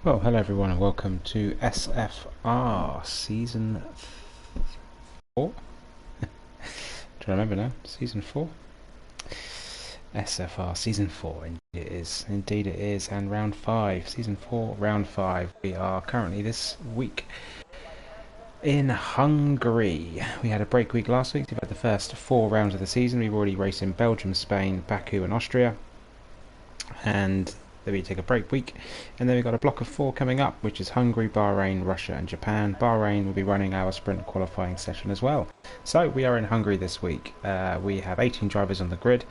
Well, hello everyone and welcome to SFR Season 4. Do I remember now? Season 4? SFR Season 4, indeed it is. Indeed it is, and Round 5. Season 4, Round 5. We are currently this week in Hungary. We had a break week last week. We've had the first 4 rounds of the season. We've already raced in Belgium, Spain, Baku and Austria. And then we take a break week, and then we've got a block of 4 coming up, which is Hungary, Bahrain, Russia and Japan. Bahrain will be running our sprint qualifying session as well. So we are in Hungary this week. We have 18 drivers on the grid.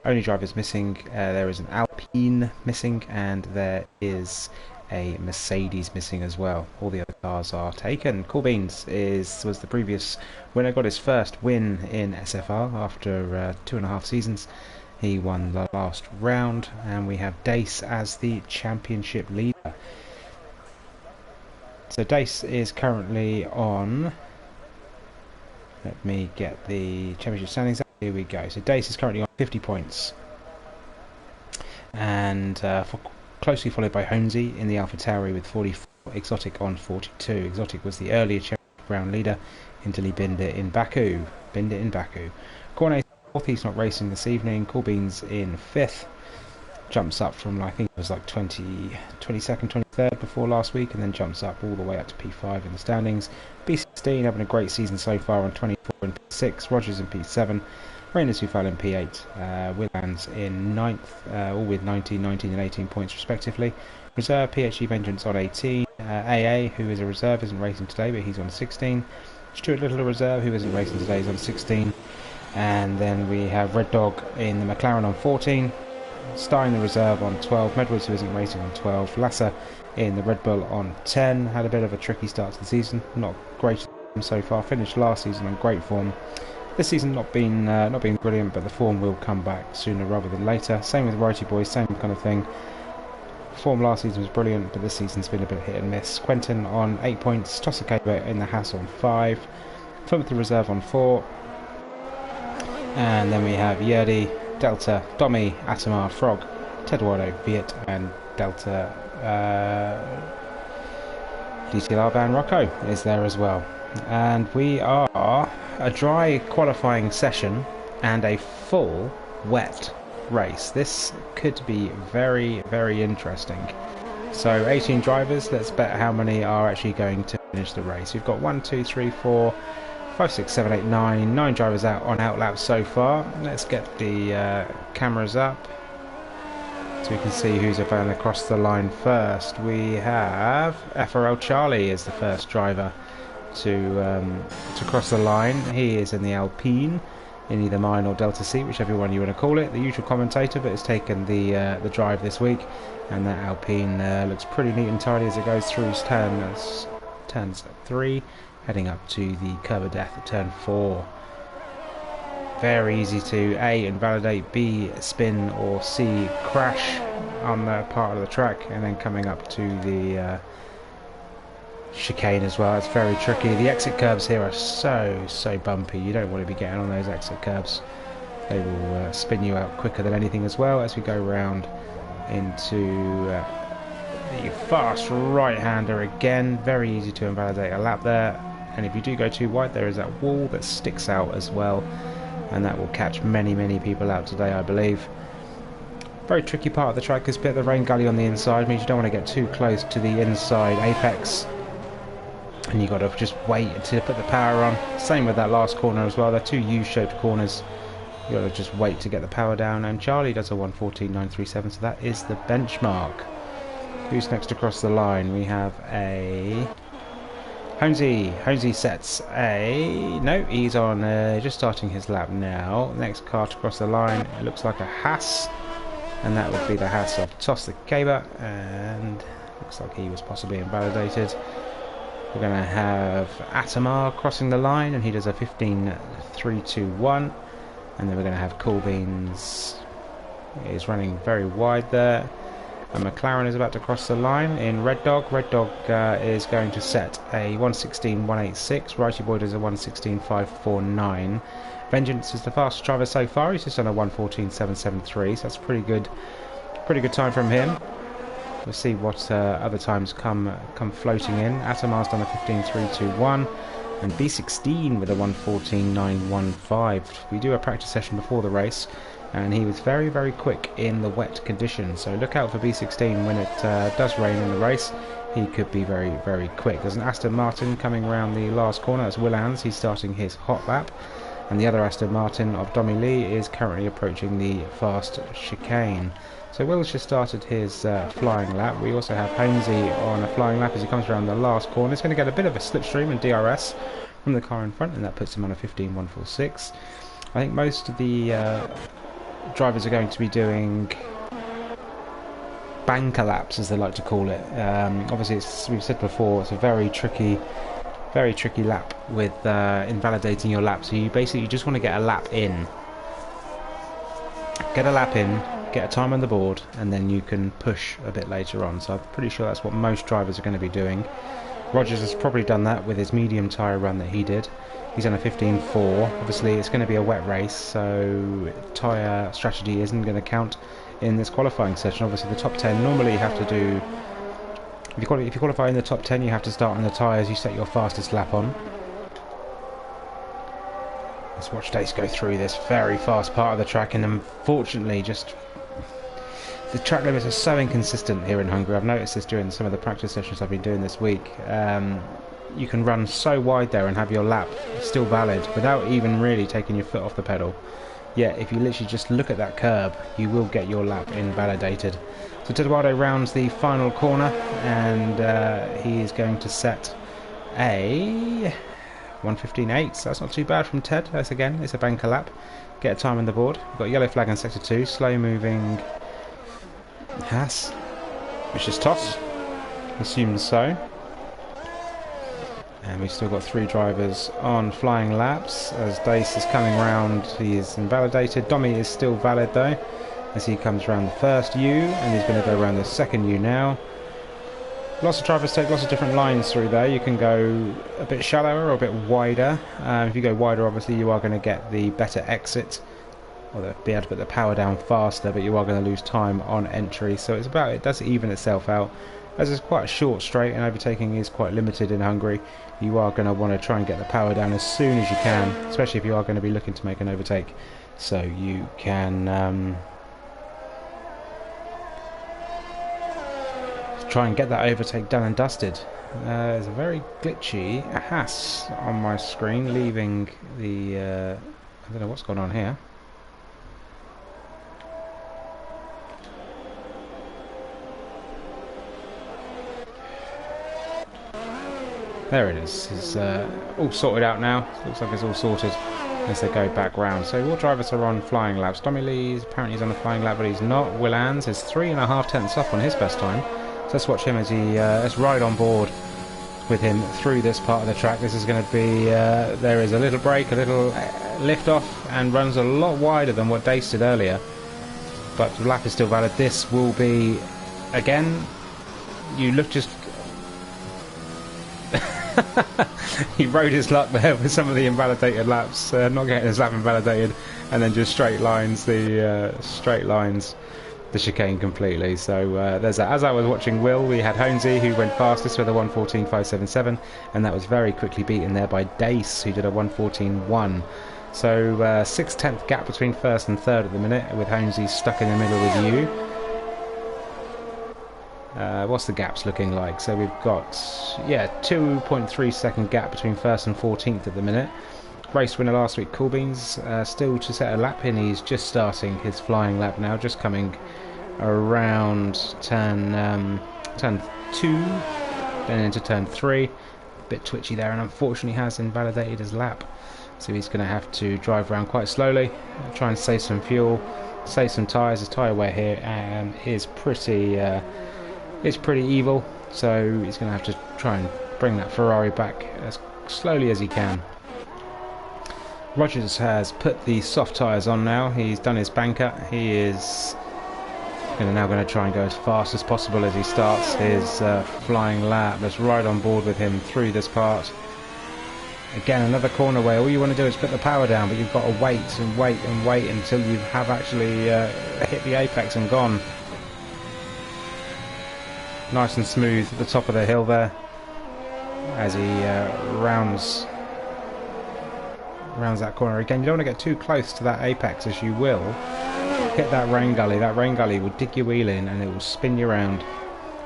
Only drivers missing, there is an Alpine missing, and there is a Mercedes missing as well. All the other cars are taken. Cool Beans was the previous winner, got his first win in SFR after 2.5 seasons. He won the last round, and we have Dace as the championship leader. So Dace is currently on, let me get the championship standings up. Here we go. So Dace is currently on 50 points, and closely followed by Holmesy in the AlphaTauri with 44, Exotic on 42. Exotic was the earlier championship round leader until he binned it in Baku. Cornet he's not racing this evening. Cool Beans in 5th, jumps up from, I think it was like 22nd, 23rd before last week, and then jumps up all the way up to P5 in the standings. B16 having a great season so far on 24 in P6, Rogers in P7, Reynolds who fell in P8, Willands in 9th, all with 19, 19 and 18 points respectively. Reserve PHE Vengeance on 18, AA who is a reserve isn't racing today but he's on 16, Stuart Little a reserve who isn't racing today is on 16. And then we have Red Dog in the McLaren on 14, Stein the reserve on 12, Medwards who isn't racing on 12, Lasser in the Red Bull on 10. Had a bit of a tricky start to the season, not great so far. Finished last season on great form. This season not been brilliant, but the form will come back sooner rather than later. Same with Righty Boys, same kind of thing. Form last season was brilliant, but this season's been a bit hit and miss. Quentin on 8 points, Tossakaber in the Haas on 5, Plymouth the reserve on 4. And then we have Yerdy, Delta, Domi, Atamar, Frog, Teduardo, Viet, and Delta DTLR Van Rocco is there as well. And we are a dry qualifying session and a full wet race. This could be very, very interesting. So 18 drivers, let's bet how many are actually going to finish the race. We've got 1, 2, 3, 4, 5, 6, 7, 8, 9 drivers out on outlaps so far. Let's get the cameras up so we can see who's going across the line first. We have FRL Charlie is the first driver to cross the line. He is in the Alpine in either mine or Delta C, whichever one you want to call it. The usual commentator, but has taken the drive this week, and that Alpine looks pretty neat and tidy as it goes through turns 3. Heading up to the curb of death at turn 4. Very easy to A, invalidate, B, spin, or C, crash on that part of the track, and then coming up to the chicane as well. It's very tricky. The exit curbs here are so bumpy. You don't want to be getting on those exit curbs. They will spin you out quicker than anything as well. As we go round into the fast right-hander again, very easy to invalidate a lap there. And if you do go too wide, there is that wall that sticks out as well, and that will catch many people out today, I believe. Very tricky part of the track, this bit of the rain gully on the inside means you don't want to get too close to the inside apex, and you've got to just wait to put the power on. Same with that last corner as well. They're 2 U-shaped corners. You've got to just wait to get the power down, and Charlie does a 1:14.937, so that is the benchmark. Who's next across the line? We have a Holmesy sets a... No, he's on just starting his lap now. Next car to cross the line, it looks like a Haas, and that would be the Haas of Tossakaber, and looks like he was possibly invalidated. We're going to have Atamar crossing the line, and he does a 15.321, and then we're going to have Cool Beans. He's running very wide there. And McLaren is about to cross the line in Red Dog. Red Dog is going to set a 1:16.186. Righty Boy does a 1:16.549. Vengeance is the fastest driver so far. He's just done a 1:14.773, so that's pretty good time from him. We'll see what other times come floating in. Atamar's done a 15.321, and B16 with a 1:14.915. We do a practice session before the race, and he was very, very quick in the wet conditions. So look out for B16 when it does rain in the race. He could be very, very quick. There's an Aston Martin coming around the last corner. That's Willans. He's starting his hot lap. And the other Aston Martin of Domi Lee is currently approaching the fast chicane. So Will's just started his flying lap. We also have Hainsey on a flying lap as he comes around the last corner. He's going to get a bit of a slipstream and DRS from the car in front, and that puts him on a 15.146. I think most of the drivers are going to be doing banker laps, as they like to call it. Obviously, we've said before, it's a very tricky lap with invalidating your lap. So you basically just want to get a lap in. Get a lap in, get a time on the board, and then you can push a bit later on. So I'm pretty sure that's what most drivers are going to be doing. Rogers has probably done that with his medium tyre run that he did. He's on a 15.4. Obviously, it's going to be a wet race, so tyre strategy isn't going to count in this qualifying session. Obviously, the top 10 normally you have to do. If you qualify in the top 10, you have to start on the tyres you set your fastest lap on. Let's watch Dace go through this very fast part of the track, and unfortunately, just the track limits are so inconsistent here in Hungary. I've noticed this during some of the practice sessions I've been doing this week. You can run so wide there and have your lap still valid without even really taking your foot off the pedal. Yet, if you literally just look at that curb, you will get your lap invalidated. So Teduardo rounds the final corner, and he is going to set a 1:15.8. So that's not too bad from Ted. That's again, it's a banker lap. Get a time on the board. We've got a yellow flag on sector 2. Slow moving Haas, which is toss. Assumed so. And we've still got 3 drivers on flying laps. As Dace is coming round, he is invalidated. Domi is still valid though, as he comes around the first U, and he's going to go around the second U now. Lots of drivers take lots of different lines through there. You can go a bit shallower or a bit wider. If you go wider, obviously you are going to get the better exit, or be able to put the power down faster, but you are going to lose time on entry. So it does even itself out. As it's quite a short straight and overtaking is quite limited in Hungary, you are going to want to try and get the power down as soon as you can, especially if you are going to be looking to make an overtake, so you can try and get that overtake done and dusted. There's a very glitchy Haas on my screen leaving the I don't know what's going on here. There it is. It's all sorted out now. Looks like it's all sorted as they go back round. So all drivers are on flying laps. Domi Lee apparently he's on a flying lap, but he's not. Willans is 3.5 tenths off on his best time. So let's watch him as let's ride on board with him through this part of the track. This is going to be there is a little break, a little lift off, and runs a lot wider than what Dace did earlier. But the lap is still valid. This will be again. You look just. He rode his luck there with some of the invalidated laps, not getting his lap invalidated, and then just straight lines the chicane completely. So there's that. As I was watching Will, we had Hainsey who went fastest with a 1:14.577, and that was very quickly beaten there by Dace who did a 1:14.1. So 6/10 gap between first and third at the minute, with Hainsey stuck in the middle with you. What's the gaps looking like? So we've got 2.3 second gap between first and 14th at the minute. Race winner last week, Coolbeans, still to set a lap in. He's just starting his flying lap now, just coming around turn 2, then into turn 3. A bit twitchy there, and unfortunately has invalidated his lap. So he's going to have to drive around quite slowly, try and save some fuel, save some tyres. His tyre wear here is pretty evil, so he's going to have to try and bring that Ferrari back as slowly as he can. Rogers has put the soft tyres on now. He's done his banker. He is now going to try and go as fast as possible as he starts his flying lap. Let's ride on board with him through this part. Again, another corner where all you want to do is put the power down, but you've got to wait and wait and wait until you have actually hit the apex and gone. nice and smooth at the top of the hill there as he rounds that corner. Again, you don't want to get too close to that apex, as you will hit that rain gully. That rain gully will dig your wheel in and it will spin you around.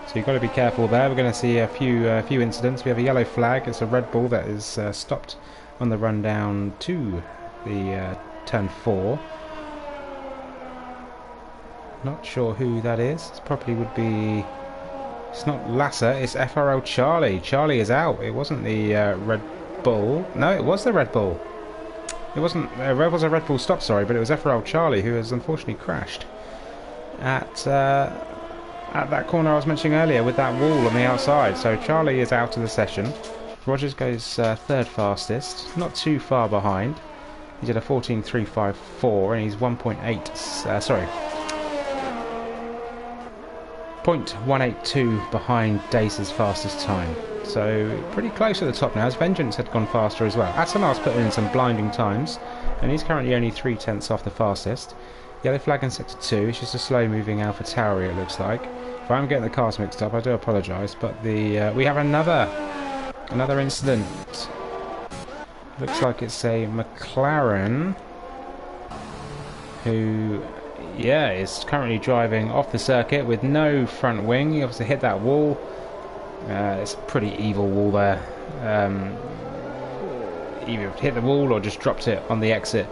So you've got to be careful there. We're going to see a few incidents. We have a yellow flag. It's a Red Bull that is stopped on the run down to the turn 4. Not sure who that is. It probably would be... It's not Lasser, it's FRL Charlie. Charlie is out. It wasn't the Red Bull. No, it was the Red Bull. It wasn't... It was a Red Bull stop, sorry, but it was FRL Charlie who has unfortunately crashed at that corner I was mentioning earlier with that wall on the outside. So Charlie is out of the session. Rogers goes third fastest, not too far behind. He did a 14.354 and he's 0.182 behind Dace's fastest time. So pretty close at the top now, as Vengeance had gone faster as well. Atanar's put in some blinding times, and he's currently only 0.3 off the fastest. Yellow flag in sector 2, it's just a slow moving Alpha Tauri it looks like. If I'm getting the cars mixed up, I do apologise, but we have another incident. Looks like it's a McLaren who, yeah, is currently driving off the circuit with no front wing. He obviously hit that wall. It's a pretty evil wall there. Either hit the wall or just dropped it on the exit.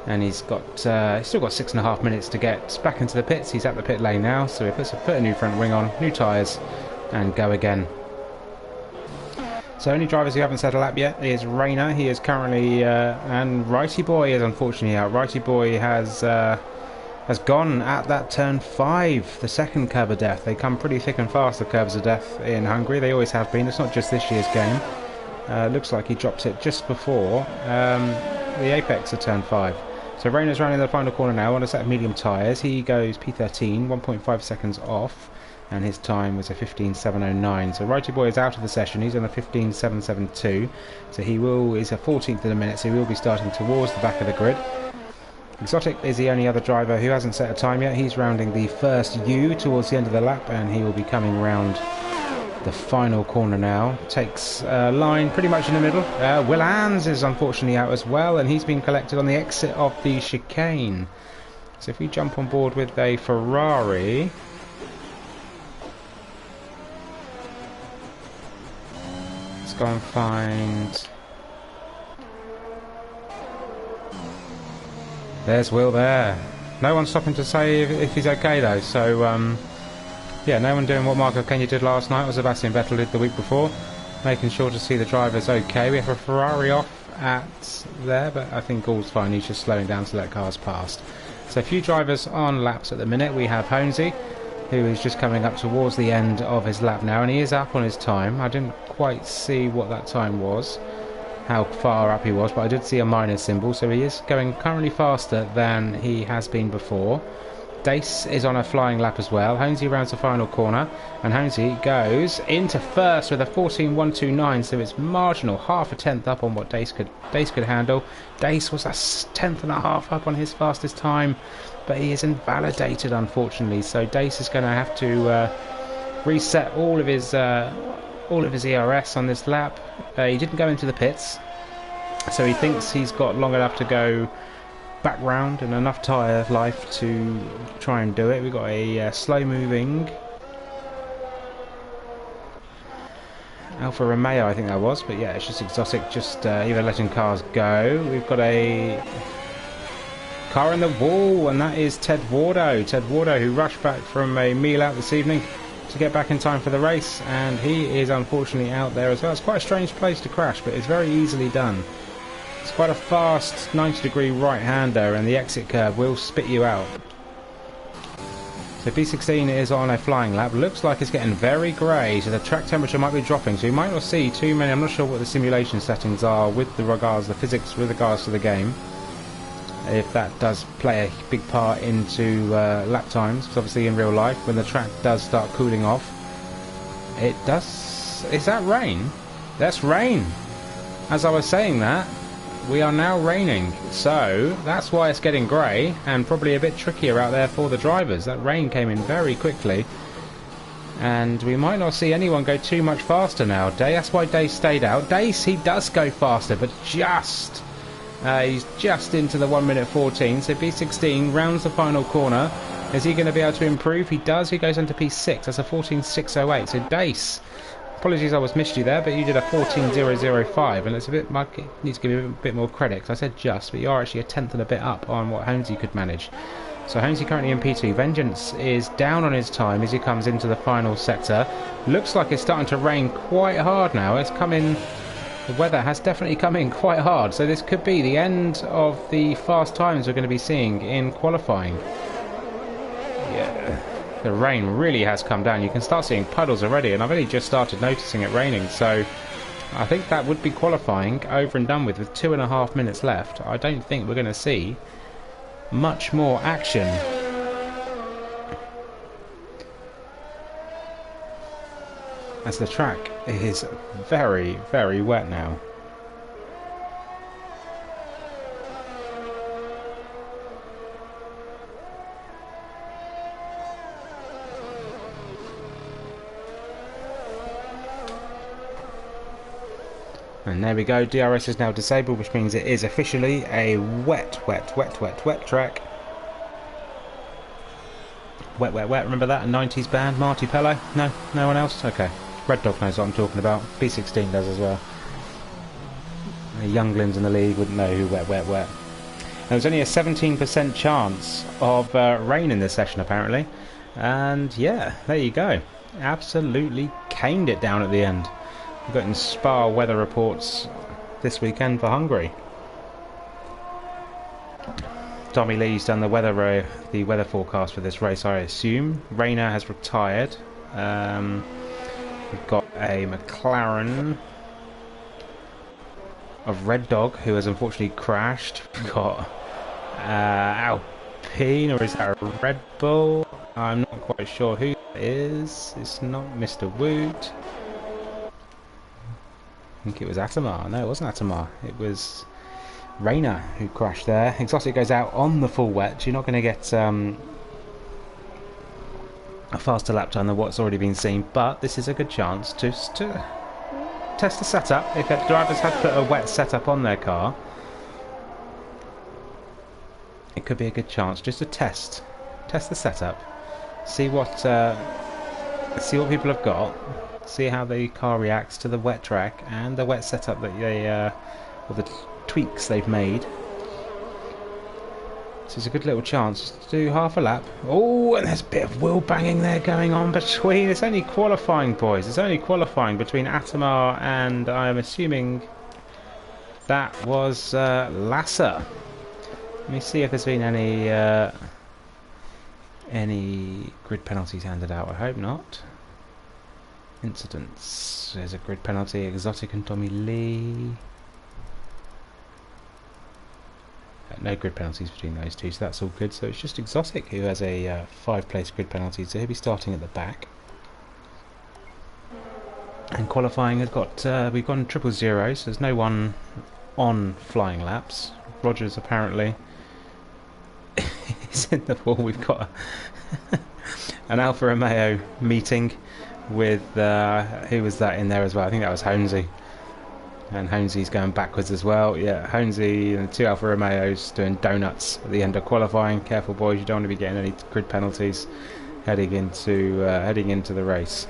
And he's still got 6.5 minutes to get back into the pits. He's at the pit lane now, so he put a new front wing on, new tyres, and go again. So only drivers who haven't set a lap yet is Rayner. He is currently and Righty Boy is unfortunately out. Righty Boy has gone at that turn 5, the second curb of death. They come pretty thick and fast, the curbs of death in Hungary. They always have been. It's not just this year's game. Looks like he dropped it just before the apex of turn 5. So Rayner's running the final corner now on a set of medium tyres. He goes P13, 1.5 seconds off, and his time was a 15.709. So Righty Boy is out of the session. He's on a 15.772. So he's a 14th of the minute, so he will be starting towards the back of the grid. Exotic is the only other driver who hasn't set a time yet. He's rounding the first U towards the end of the lap, and he will be coming round the final corner now. Takes a line pretty much in the middle. Will Ans is unfortunately out as well, and he's been collected on the exit of the chicane. So if we jump on board with a Ferrari, let's go and find... There's Will there. No one stopping to say if he's okay though, so yeah, no one doing what Marco Kenya did last night, or Sebastian Vettel did the week before, making sure to see the drivers okay. We have a Ferrari off at there, but I think all's fine. He's just slowing down to let cars past. So a few drivers on laps at the minute. We have Honesy, who is just coming up towards the end of his lap now, and he is up on his time. I didn't quite see what that time was, how far up he was, but I did see a minus symbol, so he is going currently faster than he has been before. Dace is on a flying lap as well. Honesy rounds the final corner, and Honesy goes into first with a 14.129, so it's marginal, half a tenth up on what Dace could handle. Dace was a tenth and a half up on his fastest time, but he is invalidated unfortunately, so Dace is going to have to reset all of his ERS on this lap. He didn't go into the pits, so he thinks he's got long enough to go back round and enough tyre life to try and do it. We've got a slow moving Alfa Romeo, I think that was, but yeah, it's just Exotic, just either letting cars go. We've got a car in the wall, and that is Ted Wardo. Ted Wardo, who rushed back from a meal out this evening to get back in time for the race, and he is unfortunately out there as well. It's quite a strange place to crash, but it's very easily done. It's quite a fast 90-degree right-hander, and the exit curve will spit you out. So B16 is on a flying lap. Looks like it's getting very grey, so the track temperature might be dropping, so you might not see too many. I'm not sure what the simulation settings are with the physics with regards to the game, if that does play a big part into lap times, because obviously in real life when the track does start cooling off, it does... Is that rain? That's rain. As I was saying that, we are now raining, so that's why it's getting grey and probably a bit trickier out there for the drivers. That rain came in very quickly, And we might not see anyone go too much faster now. That's why Dace stayed out. Dace, he does go faster, but just... he's just into the 1 minute 14. So P16 rounds the final corner. Is he going to be able to improve? He does. He goes on to P6. That's a 14.608. So Dace, apologies I was missed you there, but you did a 14.005. And it's a bit... need to give you a bit more credit, because I said just, but you are actually a tenth and a bit up on what Holmesy could manage. So Holmesy currently in P2. Vengeance is down on his time as he comes into the final sector. Looks like it's starting to rain quite hard now. It's coming... The weather has definitely come in quite hard. So this could be the end of the fast times we're going to be seeing in qualifying. Yeah, the rain really has come down. You can start seeing puddles already, and I've only just started noticing it raining. So I think that would be qualifying over and done with 2.5 minutes left. I don't think we're going to see much more action. As the track is very, very wet now. And there we go, DRS is now disabled, which means it is officially a wet track. Wet, remember that? A 90s band, Marty Pello? No? No one else? Okay. Red Dog knows what I'm talking about. P16 does as well. The younglings in the league wouldn't know who wet. There was only a 17% chance of rain in this session, apparently. And yeah, there you go. Absolutely caned it down at the end. We've got in Spa weather reports this weekend for Hungary. Tommy Lee's done the weather forecast for this race, I assume. Rayner has retired. We've got a McLaren of Red Dog, who has unfortunately crashed. We've got Alpine, or is that a Red Bull? I'm not quite sure who that is. It's not Mr. Woot. I think it was Atamar. No, it wasn't Atamar. It was Rayner who crashed there. Exotic goes out on the full wet. You're not going to get a faster lap time than what's already been seen, but this is a good chance to test the setup. If drivers had put a wet setup on their car, it could be a good chance just to test the setup, see what people have got, see how the car reacts to the wet track and the wet setup that they or the tweaks they've made. So it's a good little chance to do half a lap. Oh, and there's a bit of wheel banging there going on between. It's only qualifying, boys. It's only qualifying between Atamar and, I'm assuming that was Lasser. Let me see if there's been any grid penalties handed out. I hope not. Incidents. There's a grid penalty. Exotic and Tommy Lee. No grid penalties between those two, so that's all good. So it's just Exotic who has a 5-place grid penalty, so he'll be starting at the back. And qualifying has got we've gone 000, so there's no one on flying laps. Rogers apparently is in the wall. We've got an Alfa Romeo meeting with who was that in there as well? I think that was Holmesy. And Holmesy's going backwards as well. Yeah, Holmesy and the 2 Alfa Romeos doing donuts at the end of qualifying. Careful, boys, you don't want to be getting any grid penalties heading into the race.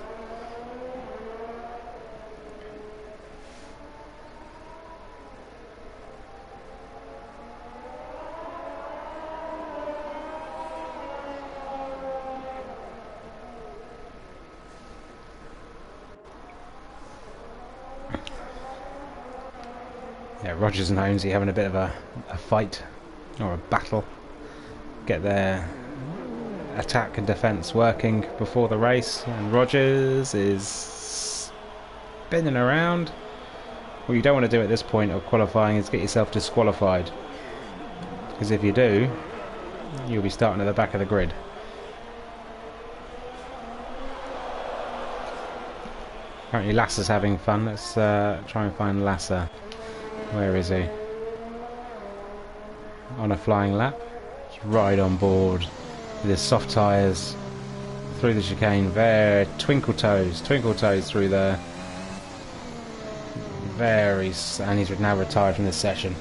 Yeah, Rogers and Holmesy having a bit of a fight or a battle. Get their attack and defence working before the race, and Rogers is spinning around. What you don't want to do at this point of qualifying is get yourself disqualified, because if you do, you'll be starting at the back of the grid. Apparently Lasser's having fun. Let's try and find Lasser. Where is he? On a flying lap. Just right on board with his soft tyres, through the chicane. There, twinkle toes through there. And he's now retired from this session.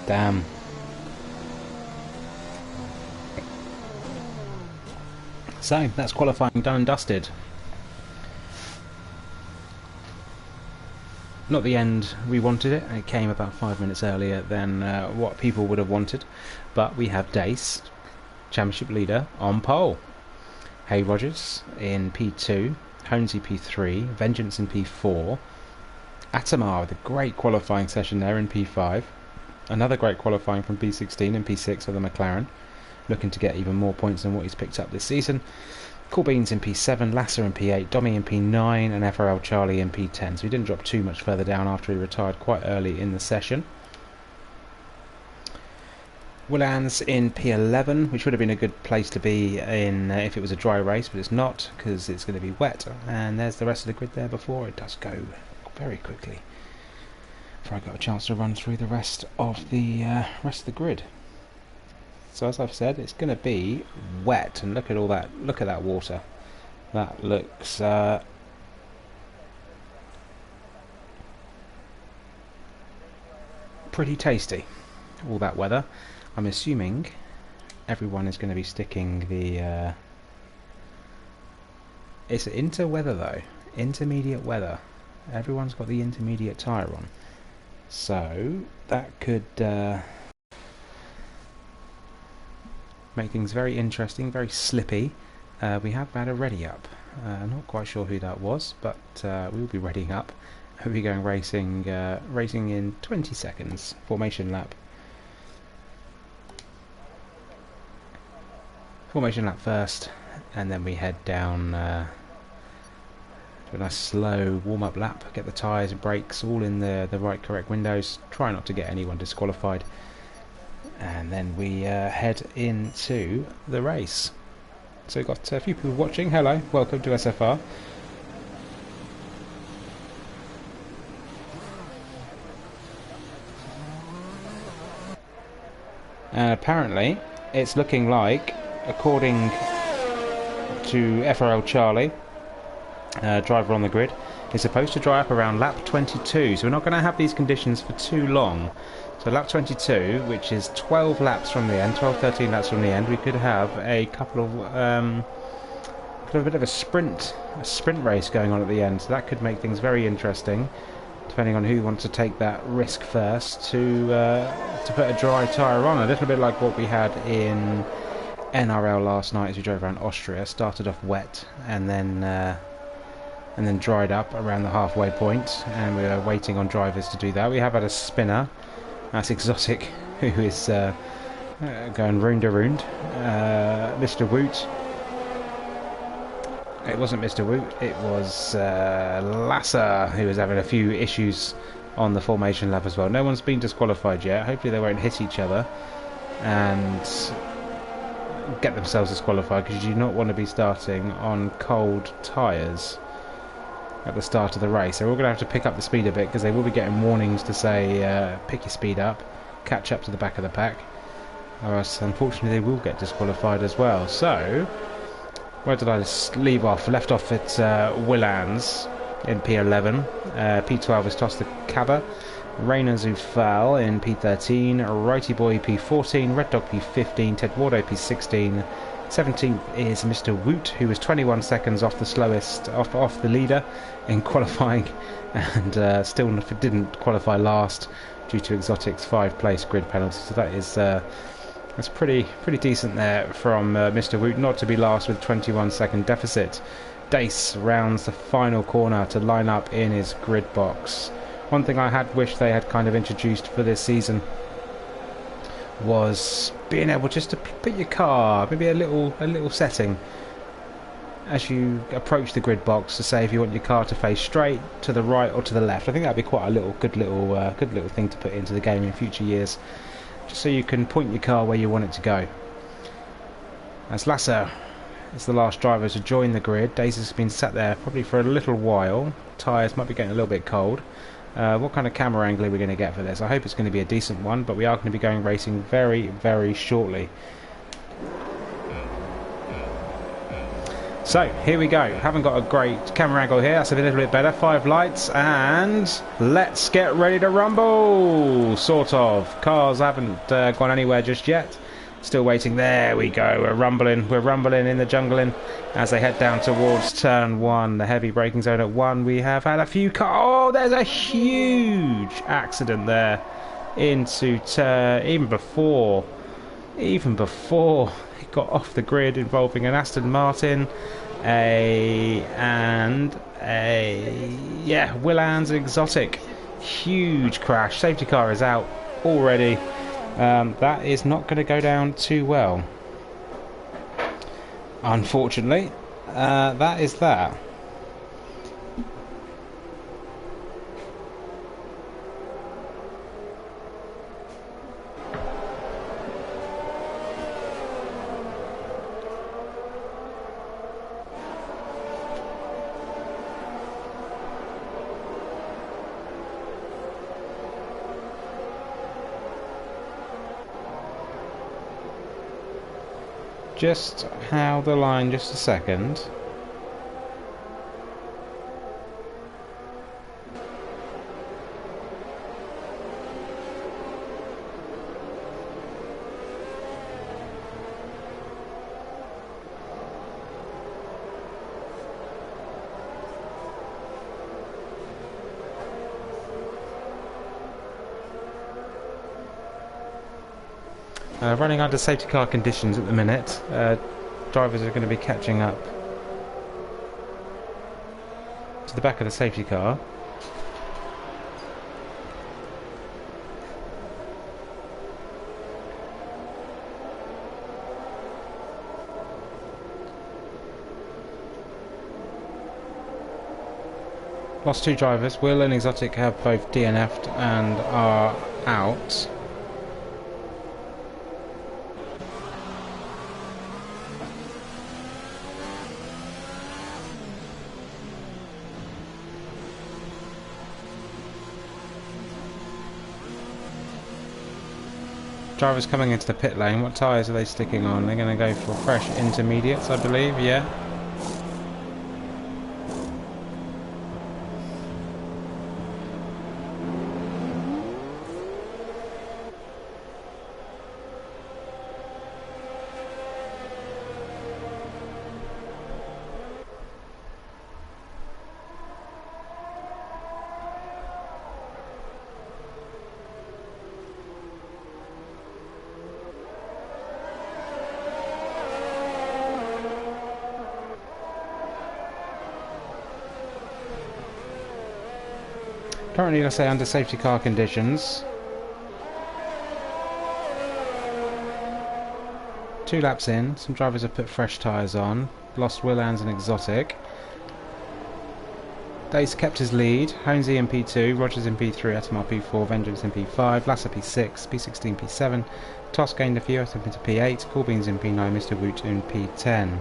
Damn. So that's qualifying done and dusted. Not the end we wanted it. It came about 5 minutes earlier than what people would have wanted, but we have Dace, championship leader, on pole. Hay Rogers in P2, Honesy P3, Vengeance in P4, Atamar with a great qualifying session there in P5, another great qualifying from P16 and P6 for the McLaren, looking to get even more points than what he's picked up this season. Coolbeans in P7, Lasser in P8, Dommy in P9 and FRL Charlie in P10, so he didn't drop too much further down after he retired quite early in the session. Willans in P11, which would have been a good place to be in if it was a dry race, but it's not because it's going to be wet. And there's the rest of the grid there before it does go very quickly. Before I got a chance to run through the rest of the grid. So as I've said, it's going to be wet, and look at all that. Look at that water. That looks pretty tasty. All that weather. I'm assuming everyone is going to be sticking the it's interweather though, intermediate weather. Everyone's got the intermediate tyre on, so that could make things very interesting, very slippy. We have had a ready up. Not quite sure who that was, but we will be readying up. We'll be going racing in 20 seconds, formation lap. Formation lap first, and then we head down to a nice slow warm-up lap, get the tyres and brakes all in the right correct windows, try not to get anyone disqualified, and then we head into the race. So we've got a few people watching. Hello, welcome to SFR. And apparently it's looking like, according to FRL Charlie, driver on the grid, is supposed to dry up around lap 22, so we're not going to have these conditions for too long. So lap 22, which is 12 laps from the end, 12-13 laps from the end, we could have a couple of a bit of a sprint race going on at the end, so that could make things very interesting, depending on who wants to take that risk first to put a dry tyre on, a little bit like what we had in NRL last night as we drove around Austria. Started off wet and then dried up around the halfway point, and we were waiting on drivers to do that. We have had a spinner, that's Exotic, who is going round. Mr. Woot, it wasn't Mr. Woot, it was Lasser, who was having a few issues on the formation lap as well. No one's been disqualified yet. Hopefully they won't hit each other and get themselves disqualified, because you do not want to be starting on cold tyres at the start of the race. So we're going to have to pick up the speed a bit, because they will be getting warnings to say pick your speed up, catch up to the back of the pack, or else unfortunately they will get disqualified as well. So where did I leave off? Left off at Willans in P11, P12 is Toss the Cabba, Rainer Zufal in P13, Righty Boy P14, Red Dog P15, Ted Wardo P16, 17th is Mr. Woot, who was 21 seconds off the slowest, off the leader in qualifying, and still didn't qualify last due to Exotic's 5-place grid penalty. So that is that's pretty decent there from Mr. Woot, not to be last with 21-second deficit. Dace rounds the final corner to line up in his grid box. One thing I had wished they had kind of introduced for this season was being able just to put your car, maybe a little setting as you approach the grid box, to say if you want your car to face straight, to the right, or to the left. I think that'd be quite a good little thing to put into the game in future years, just so you can point your car where you want it to go. As Lasser is the last driver to join the grid, Dace has been sat there probably for a little while. Tyres might be getting a little bit cold. What kind of camera angle are we going to get for this? I hope it's going to be a decent one, but we are going to be going racing very, very shortly. So here we go. Haven't got a great camera angle here. That's a little bit better. 5 lights and let's get ready to rumble. Sort of. Cars haven't gone anywhere just yet. Still waiting. There we go. We're rumbling. We're rumbling in the jungling as they head down towards turn 1. The heavy braking zone at 1. We have had a few cars. Oh, there's a huge accident there into turn. Even before it got off the grid, involving an Aston Martin, Willands exotic. Huge crash. Safety car is out already. That is not going to go down too well, unfortunately. That is that. Just how the line, just a second. Running under safety car conditions at the minute. Drivers are going to be catching up to the back of the safety car. Lost 2 drivers. Will and Exotic have both DNF'd and are out. Drivers coming into the pit lane. What tyres are they sticking on? They're going to go for fresh intermediates, I believe. Yeah. Currently, let's say, under safety car conditions. 2 laps in, some drivers have put fresh tyres on. Lost Willands and Exotic. Dace kept his lead. Holmesy in P2, Rogers in P3, Atamar P4, Vengeance in P5, Lasser P6, P16, P7. Toss gained a few, up into P8, Coolbeans in P9, Mr. Woot in P10.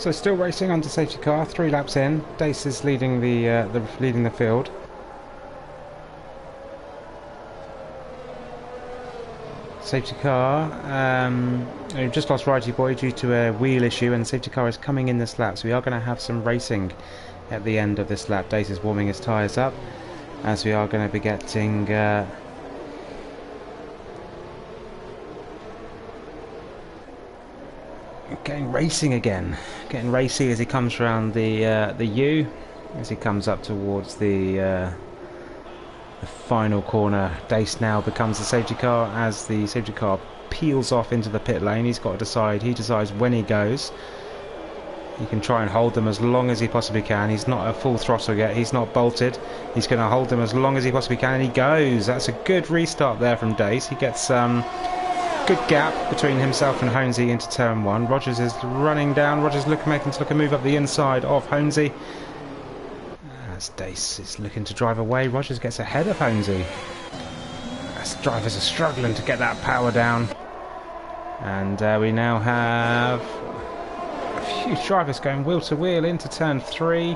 So still racing under safety car, 3 laps in. Dace is leading the field. Safety car, we've just lost Righty Boy due to a wheel issue, and the safety car is coming in this lap, so we are going to have some racing at the end of this lap. Dace is warming his tyres up, as we are going to be getting racing again. Getting racy as he comes around the U, as he comes up towards the final corner. Dace now becomes the safety car as the safety car peels off into the pit lane. He's got to decide. He decides when he goes. He can try and hold them as long as he possibly can. He's not at full throttle yet. He's not bolted. He's going to hold them as long as he possibly can, and he goes. That's a good restart there from Dace. He gets good gap between himself and Honesy into turn 1. Rogers is running down. Rogers making to look a move up the inside of Honesy. As Dace is looking to drive away, Rogers gets ahead of Honesy. As drivers are struggling to get that power down. And we now have a few drivers going wheel to wheel into turn 3.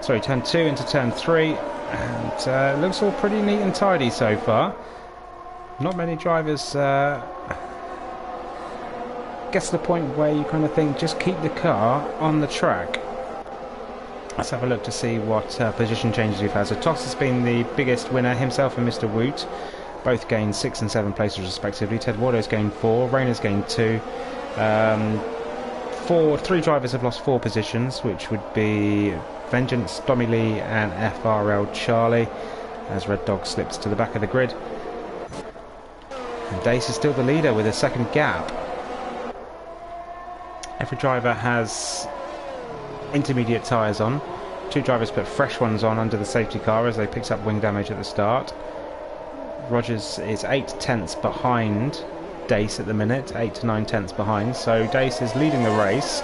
Sorry, turn 2 into turn 3. And it looks all pretty neat and tidy so far. Not many drivers gets to the point where you kind of think, just keep the car on the track. Let's have a look to see what position changes we've had. So Toss has been the biggest winner, himself and Mr. Woot. Both gained 6 and 7 places respectively. Ted Wardo's gained 4, Rayner's gained 2. 3 drivers have lost 4 positions, which would be Vengeance, Dommy Lee and FRL Charlie, as Red Dog slips to the back of the grid. And Dace is still the leader with a second gap. Every driver has intermediate tyres on. 2 drivers put fresh ones on under the safety car as they picked up wing damage at the start. Rogers is 8 tenths behind Dace at the minute, 8 to 9 tenths behind, so Dace is leading the race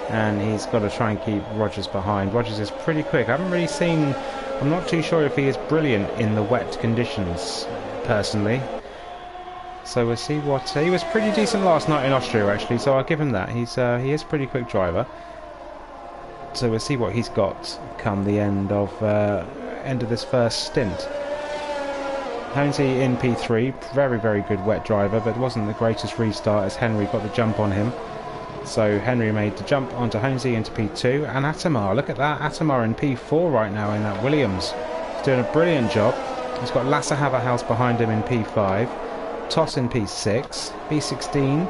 and he's got to try and keep Rogers behind. Rogers is pretty quick. I haven't really seen, I'm not too sure if he is brilliant in the wet conditions personally, so we'll see what he was pretty decent last night in Austria actually, so I'll give him that. He is a pretty quick driver. So we'll see what he's got come the end of this first stint. Honesy in P3, very good wet driver, but it wasn't the greatest restart as Henry got the jump on him. So Henry made the jump onto Honesy into P2, and Atamar, look at that, Atamar in P4 right now in that Williams. He's doing a brilliant job. He's got Lasse Haverhouse behind him in P5, Toss in P6, P16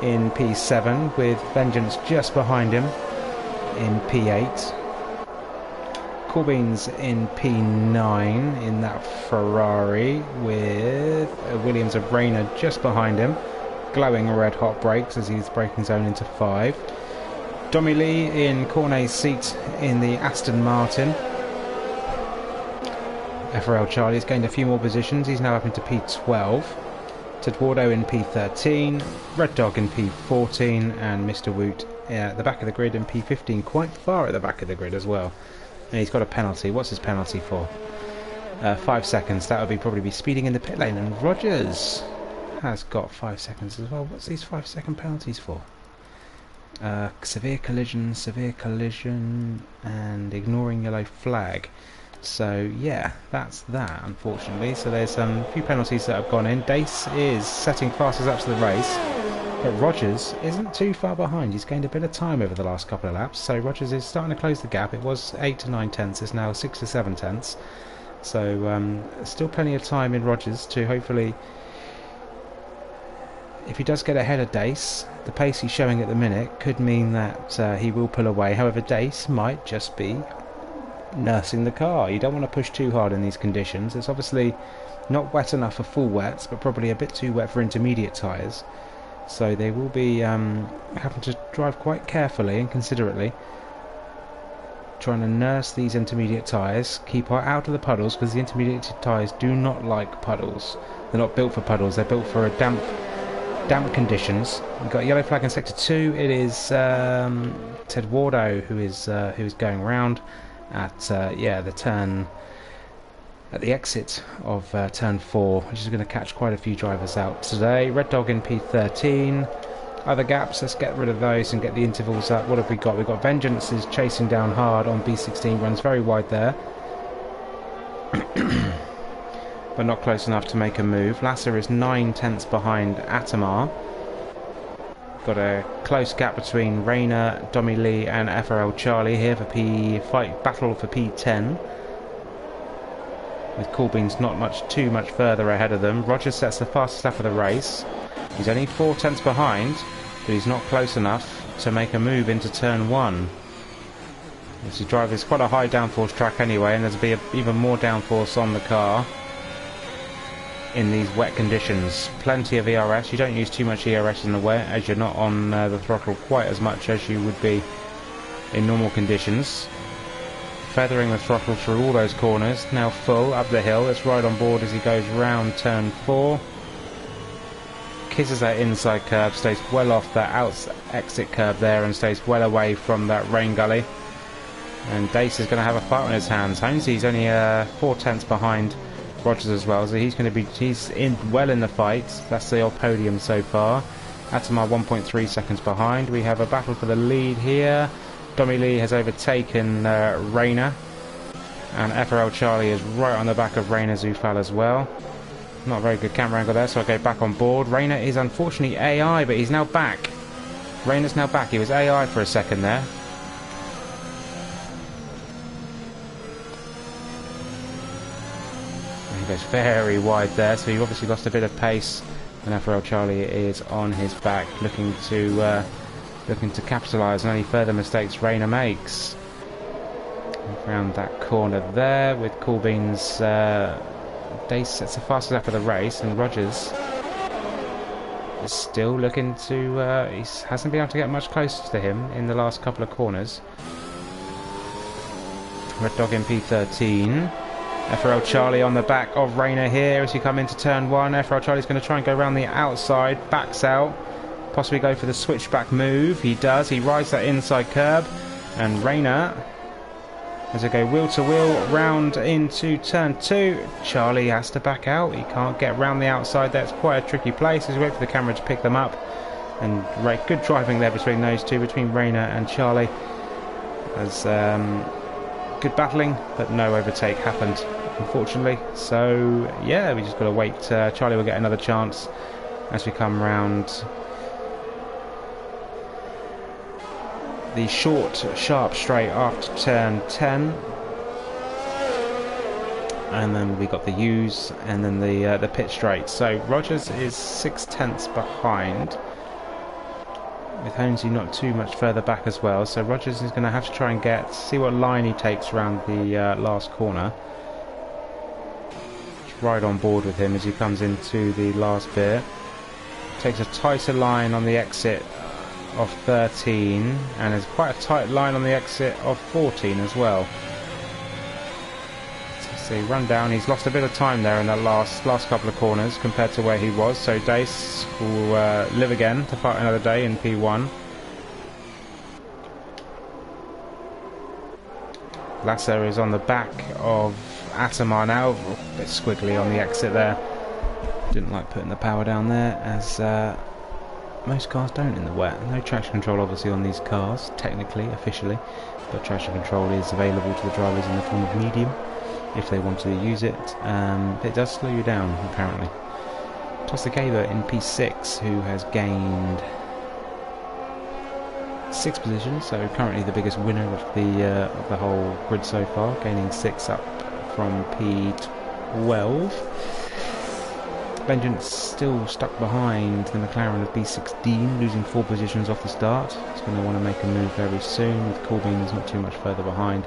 in P7 with Vengeance just behind him in P8. Corbyn's in P9 in that Ferrari with Williams of Rayner just behind him, glowing red hot brakes as he's braking zone into 5. Dommy Lee in Cornet's seat in the Aston Martin. FRL Charlie's gained a few more positions, he's now up into P12. Tedwardo in P13, Red Dog in P14, and Mr. Woot at the back of the grid in P15, quite far at the back of the grid as well. And he's got a penalty. What's his penalty for? 5 seconds. That would probably be speeding in the pit lane, and Rogers has got 5 seconds as well. What's these 5-second penalties for? Severe collision, and ignoring yellow flag. So yeah, that's that, unfortunately. So there's a few penalties that have gone in. Dace is setting fastest up to the race, but Rogers isn't too far behind. He's gained a bit of time over the last couple of laps, so Rogers is starting to close the gap. It was 8 to 9 tenths, it's now 6 to 7 tenths. So still plenty of time in Rogers to hopefully, if he does get ahead of Dace, the pace he's showing at the minute could mean that he will pull away. However, Dace might just be nursing the car. You don't want to push too hard in these conditions. It's obviously not wet enough for full wets, but probably a bit too wet for intermediate tyres. So they will be having to drive quite carefully and considerately, trying to nurse these intermediate tyres, keep out of the puddles, because the intermediate tyres do not like puddles. They're not built for puddles, they're built for damp conditions. We've got a yellow flag in sector 2. It is Ted Wardo who is going round at the turn, at the exit of turn 4, which is going to catch quite a few drivers out today. Red Dog in P13, other gaps. Let's get rid of those and get the intervals up. What have we got? We've got Vengeance is chasing down hard on B16, runs very wide there. But not close enough to make a move. Lasser is 9/10 behind Atamar. Got a close gap between Rayner, Domi Lee and FRL Charlie here for battle for P10. With Coolbeans not too much further ahead of them. Rogers sets the fastest lap of the race. He's only 4/10 behind, but he's not close enough to make a move into turn 1. As you drive, it's quite a high downforce track anyway, and there's be even more downforce on the car in these wet conditions. Plenty of ERS. You don't use too much ERS in the wet, as you're not on the throttle quite as much as you would be in normal conditions. Feathering the throttle through all those corners. Now full up the hill. Let's ride on board as he goes round turn 4. Kisses that inside curb, stays well off that exit curb there, and stays well away from that rain gully. And Dace is going to have a fight on his hands. Holmesy's only 4/10 behind Rogers as well, so he's well in the fight. That's the old podium so far. Atamar 1.3 seconds behind. We have a battle for the lead here. Domi Lee has overtaken Rayner, and FRL Charlie is right on the back of Rayner Zufal as well. Not a very good camera angle there, so I'll go back on board. Rayner is unfortunately AI, but he's now back. Rayner's now back. He was AI for a second there. He goes very wide there, so he obviously lost a bit of pace, and FRL Charlie is on his back, looking to capitalise on any further mistakes Rayner makes. Around that corner there with Coolbeans. Dace sets the fastest lap of the race, and Rogers is still looking to he hasn't been able to get much closer to him in the last couple of corners. Red Dog in P13. FRL Charlie on the back of Rayner here as you come into turn 1. FRL Charlie's going to try and go around the outside, backs out, possibly go for the switchback move. He does. He rides that inside curb, and Rayner, as they go wheel to wheel round into turn 2, Charlie has to back out. He can't get round the outside. That's quite a tricky place. As we wait for the camera to pick them up, and good driving there between those two, between Rayner and Charlie. As good battling, but no overtake happened, unfortunately. So yeah, we just got to wait. Charlie will get another chance as we come round the short, sharp straight after turn 10, and then we got the U's, and then the pit straight. So Rogers is 6/10 behind, with Holmesy not too much further back as well. So Rogers is going to have to try and see what line he takes around the last corner. Just ride on board with him as he comes into the last bit. Takes a tighter line on the exit of 13, and there's quite a tight line on the exit of 14 as well. So he run down. He's lost a bit of time there in that last couple of corners compared to where he was. So Dace will live again to fight another day in P1. Lasser is on the back of Atamar now. A bit squiggly on the exit there. Didn't like putting the power down there, as most cars don't in the wet. No traction control obviously on these cars, technically, officially, but traction control is available to the drivers in the form of medium if they want to use it. It does slow you down, apparently. Tosakaba in P6, who has gained 6 positions, so currently the biggest winner of the whole grid so far, gaining 6 up from P12. Vengeance still stuck behind the McLaren of B16, losing 4 positions off the start. He's going to want to make a move very soon, with Coolbeans not too much further behind,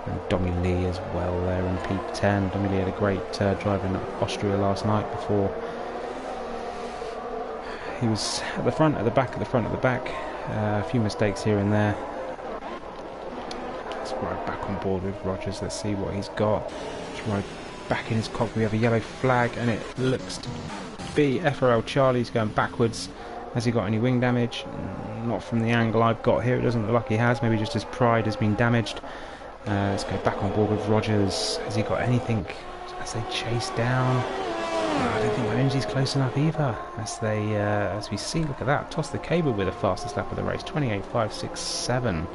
and Domi Lee as well there in P10. Domi Lee had a great drive in Austria last night before he was at the front, at the back, at the front, at the back. A few mistakes here and there. Let's ride back on board with Rogers. Let's see what he's got. Let's ride back in his cockpit. We have a yellow flag, and it looks to be FRL Charlie's going backwards. Has he got any wing damage? Not from the angle I've got here. It doesn't look like he has. Maybe just his pride has been damaged. Let's go back on board with Rogers. Has he got anything as they chase down? I don't think Honesy's close enough either. As we see, look at that. Toss the cable with the fastest lap of the race. 28.567.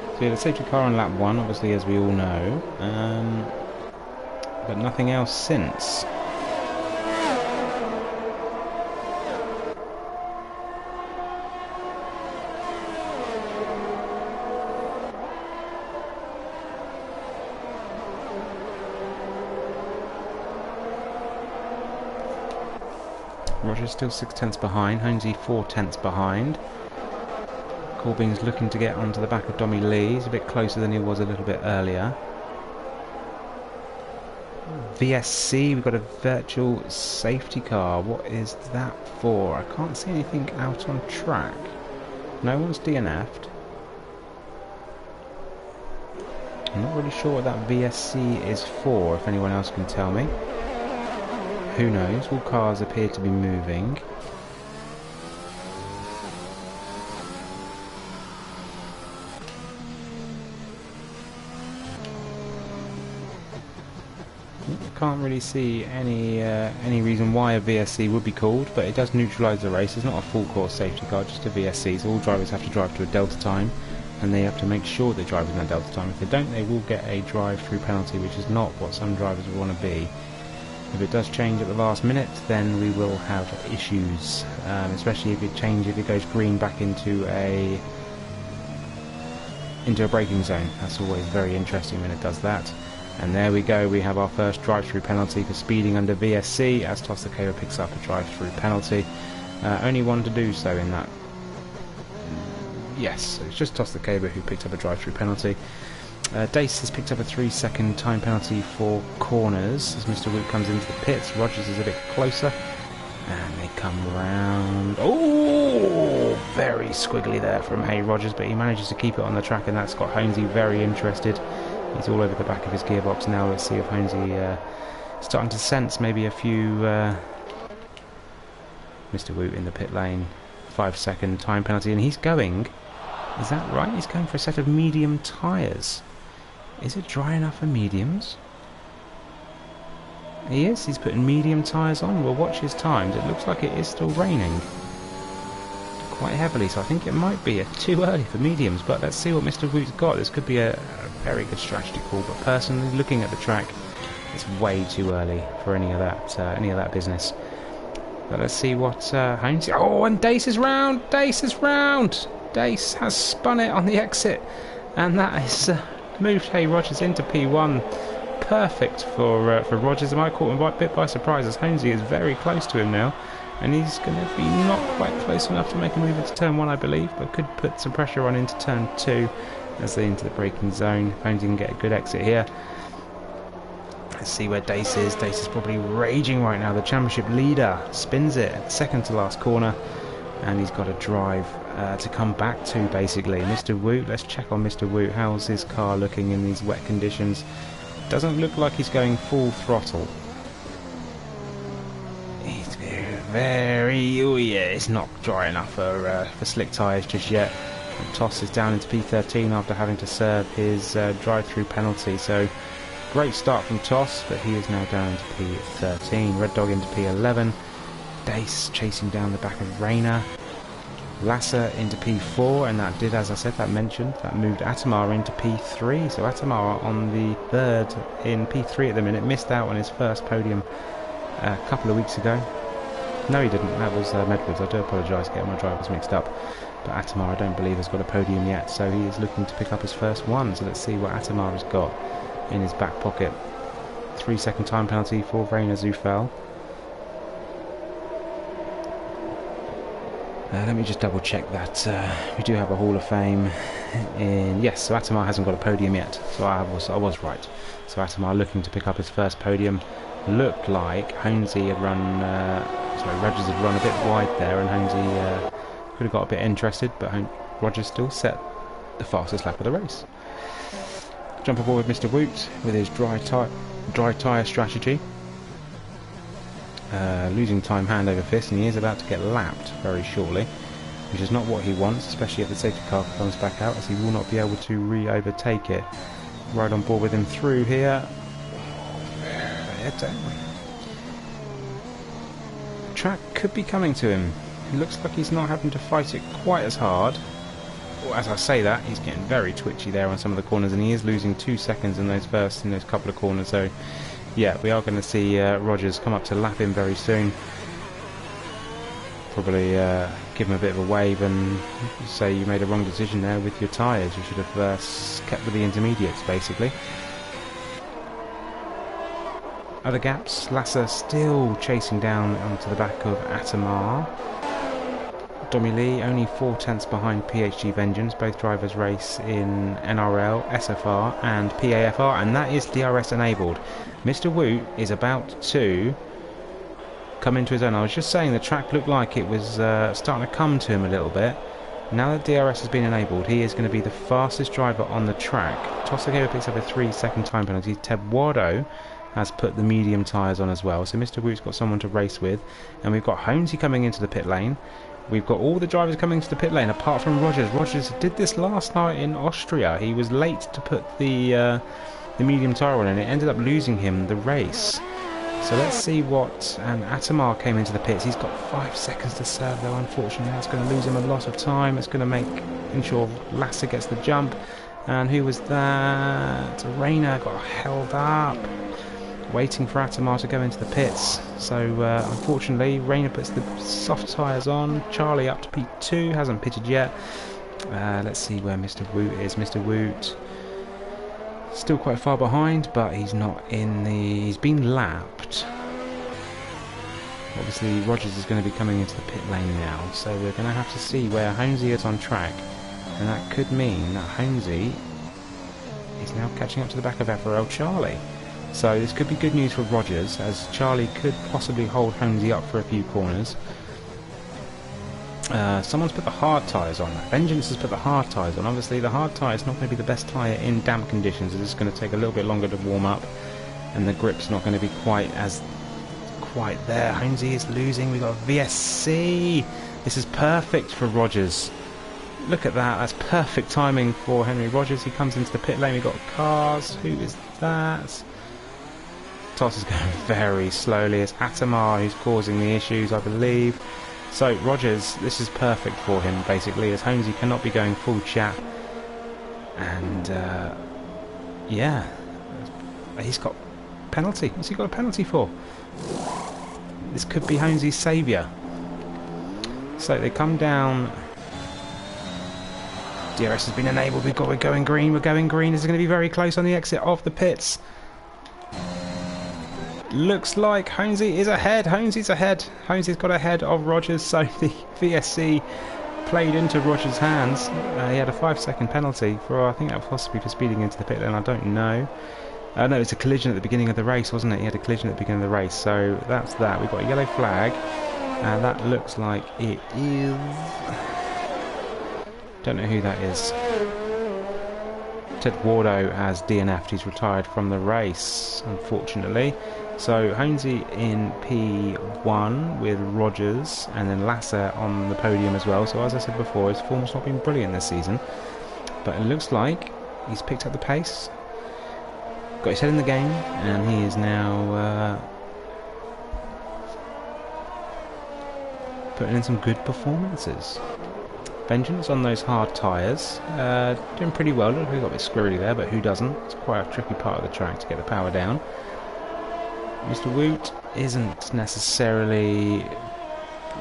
So we had a safety car on lap 1, obviously, as we all know. But nothing else since. Roger's still 6/10 behind, Honesy 4/10 behind. Corbin's looking to get onto the back of Dommy Lee. He's a bit closer than he was a little bit earlier. VSC, we've got a virtual safety car. What is that for? I can't see anything out on track. No one's DNF'd. I'm not really sure what that VSC is for, if anyone else can tell me. Who knows? All cars appear to be moving. Can't really see any reason why a VSC would be called, but it does neutralise the race. It's not a full course safety car, just a VSC. So all drivers have to drive to a delta time, and they have to make sure they drive in that delta time. If they don't, they will get a drive-through penalty, which is not what some drivers would want to be. If it does change at the last minute, then we will have issues, especially if it goes green back into a braking zone. That's always very interesting when it does that. And there we go, we have our first drive-through penalty for speeding under VSC, as Toss the Cable picks up a drive-through penalty. Only one to do so in that. Yes, it's just Toss the Cable who picked up a drive-through penalty. Dace has picked up a 3-second time penalty for corners as Mr. Woot comes into the pits. Rogers is a bit closer, and they come round. Oh, very squiggly there from Hay Rogers, but he manages to keep it on the track, and that's got Honesy very interested. He's all over the back of his gearbox now. Let's see if Honesy starting to sense maybe a few. Mr. Woot in the pit lane, 5-second time penalty, and he's going. Is that right? He's going for a set of medium tyres. Is it dry enough for mediums? He is. He's putting medium tyres on. We'll watch his times. It looks like it is still raining quite heavily, so I think it might be too early for mediums, but let's see what Mr. Woot's got. This could be a very good strategy call, but personally, looking at the track, it's way too early for any of that business. But let's see what Honesy. Oh, and Dace is round! Dace is round! Dace has spun it on the exit, and that has moved Hay Rogers into P1. Perfect for Rogers. I might caught him a bit by surprise, as Honesy is very close to him now, and he's going to be not quite close enough to make a move into turn 1, I believe, but could put some pressure on into turn 2 as they enter the braking zone. Honesy can get a good exit here. Let's see where Dace is. Dace is probably raging right now. The championship leader spins it, second to last corner, and he's got a drive to come back to, basically. Mr. Woot, let's check on Mr. Woot. How's his car looking in these wet conditions? Doesn't look like he's going full throttle. He's very... Oh yeah, it's not dry enough for slick tyres just yet. And Toss is down into P13 after having to serve his drive-through penalty. So great start from Toss, but he is now down into P13. Red Dog into P11. Dace chasing down the back of Rayner. Lasser into P4, and that did, as I said, that moved Atamar into P3. So Atamar on the third in P3 at the minute, missed out on his first podium a couple of weeks ago. No, he didn't. That was Medwards. I do apologise, getting my drivers mixed up. But Atamar, I don't believe, has got a podium yet, so he is looking to pick up his first one. So let's see what Atamar has got in his back pocket. 3-second time penalty for Rainer Zufel. Let me just double check that we do have a Hall of Fame in... Yes, so Atamar hasn't got a podium yet, so I was right. So Atamar looking to pick up his first podium. Looked like Honesy had run... Rogers had run a bit wide there, and Honesy could have got a bit interested, but Rogers still set the fastest lap of the race. Jump aboard with Mr. Woot with his dry tyre strategy. Losing time hand over fist, and he is about to get lapped very shortly. which is not what he wants, especially if the safety car comes back out, as he will not be able to re-overtake it. Right on board with him through here. Track could be coming to him. It looks like he's not having to fight it quite as hard. Well, as I say that, he's getting very twitchy there on some of the corners, and he is losing 2 seconds in those couple of corners. So yeah, we are going to see Rogers come up to lap him very soon. Probably give him a bit of a wave and say you made a wrong decision there with your tyres. You should have kept with the intermediates, basically. Other gaps, Lasser still chasing down onto the back of Atamar. Domi Lee only 4/10 behind PHG Vengeance. Both drivers race in NRL, SFR and PAFR, and that is DRS enabled. Mr. Woot is about to come into his own. I was just saying the track looked like it was starting to come to him a little bit. Now that DRS has been enabled, he is going to be the fastest driver on the track. Tosago picks up a 3-second time penalty. Tebuado has put the medium tyres on as well, so Mr. Woot's got someone to race with, and we've got Holmesy coming into the pit lane. We've got all the drivers coming to the pit lane apart from Rogers. Rogers did this last night in Austria. He was late to put the medium tyre on, and it ended up losing him the race. So let's see what... And Atamar came into the pits. He's got 5 seconds to serve though, unfortunately. That's going to lose him a lot of time. It's going to ensure Lasser gets the jump. And who was that? Rayner got held up, waiting for Atamar to go into the pits. So unfortunately, Rayner puts the soft tyres on. Charlie up to P2, hasn't pitted yet. Let's see where Mr. Woot is. Mr. Woot still quite far behind, but he's not in the... He's been lapped. Obviously, Rogers is going to be coming into the pit lane now, so we're going to have to see where Holmesy is on track. And that could mean that Holmesy is now catching up to the back of FRL Charlie. So this could be good news for Rogers, as Charlie could possibly hold Holmesy up for a few corners. Someone's put the hard tyres on. Vengeance has put the hard tyres on. Obviously the hard tyre is not going to be the best tyre in damp conditions. It's going to take a little bit longer to warm up, and the grip's not going to be quite there. Holmesy is losing. We've got VSC. This is perfect for Rogers. Look at that. That's perfect timing for Henry Rogers. He comes into the pit lane. We've got cars. Who is that? Toss is going very slowly. It's Atamar who's causing the issues, I believe. So Rogers, this is perfect for him basically, as Holmesy cannot be going full chat. And yeah, he's got penalty. What's he got a penalty for? This could be Holmesy's saviour. So they come down. DRS has been enabled. We're going green. We're going green. This is going to be very close on the exit of the pits. Looks like Holmesy is ahead. Holmesy's ahead. Holmesy's got ahead of Rogers, so the VSC played into Rogers' hands. He had a 5-second penalty for, I think that was possibly for speeding into the pit lane, I don't know. No, it's a collision at the beginning of the race, wasn't it? He had a collision at the beginning of the race, so that's that. We've got a yellow flag, and that looks like it is... Don't know who that is. Ted Wardo has DNF'd. He's retired from the race, unfortunately. So Holmesy in P1 with Rogers, and then Lasser on the podium as well. So as I said before, his form's not been brilliant this season, but it looks like he's picked up the pace, got his head in the game, and he is now putting in some good performances. Vengeance on those hard tyres, doing pretty well. Look, we've got a bit squirrely there, but who doesn't? It's quite a tricky part of the track to get the power down. Mr. Woot isn't necessarily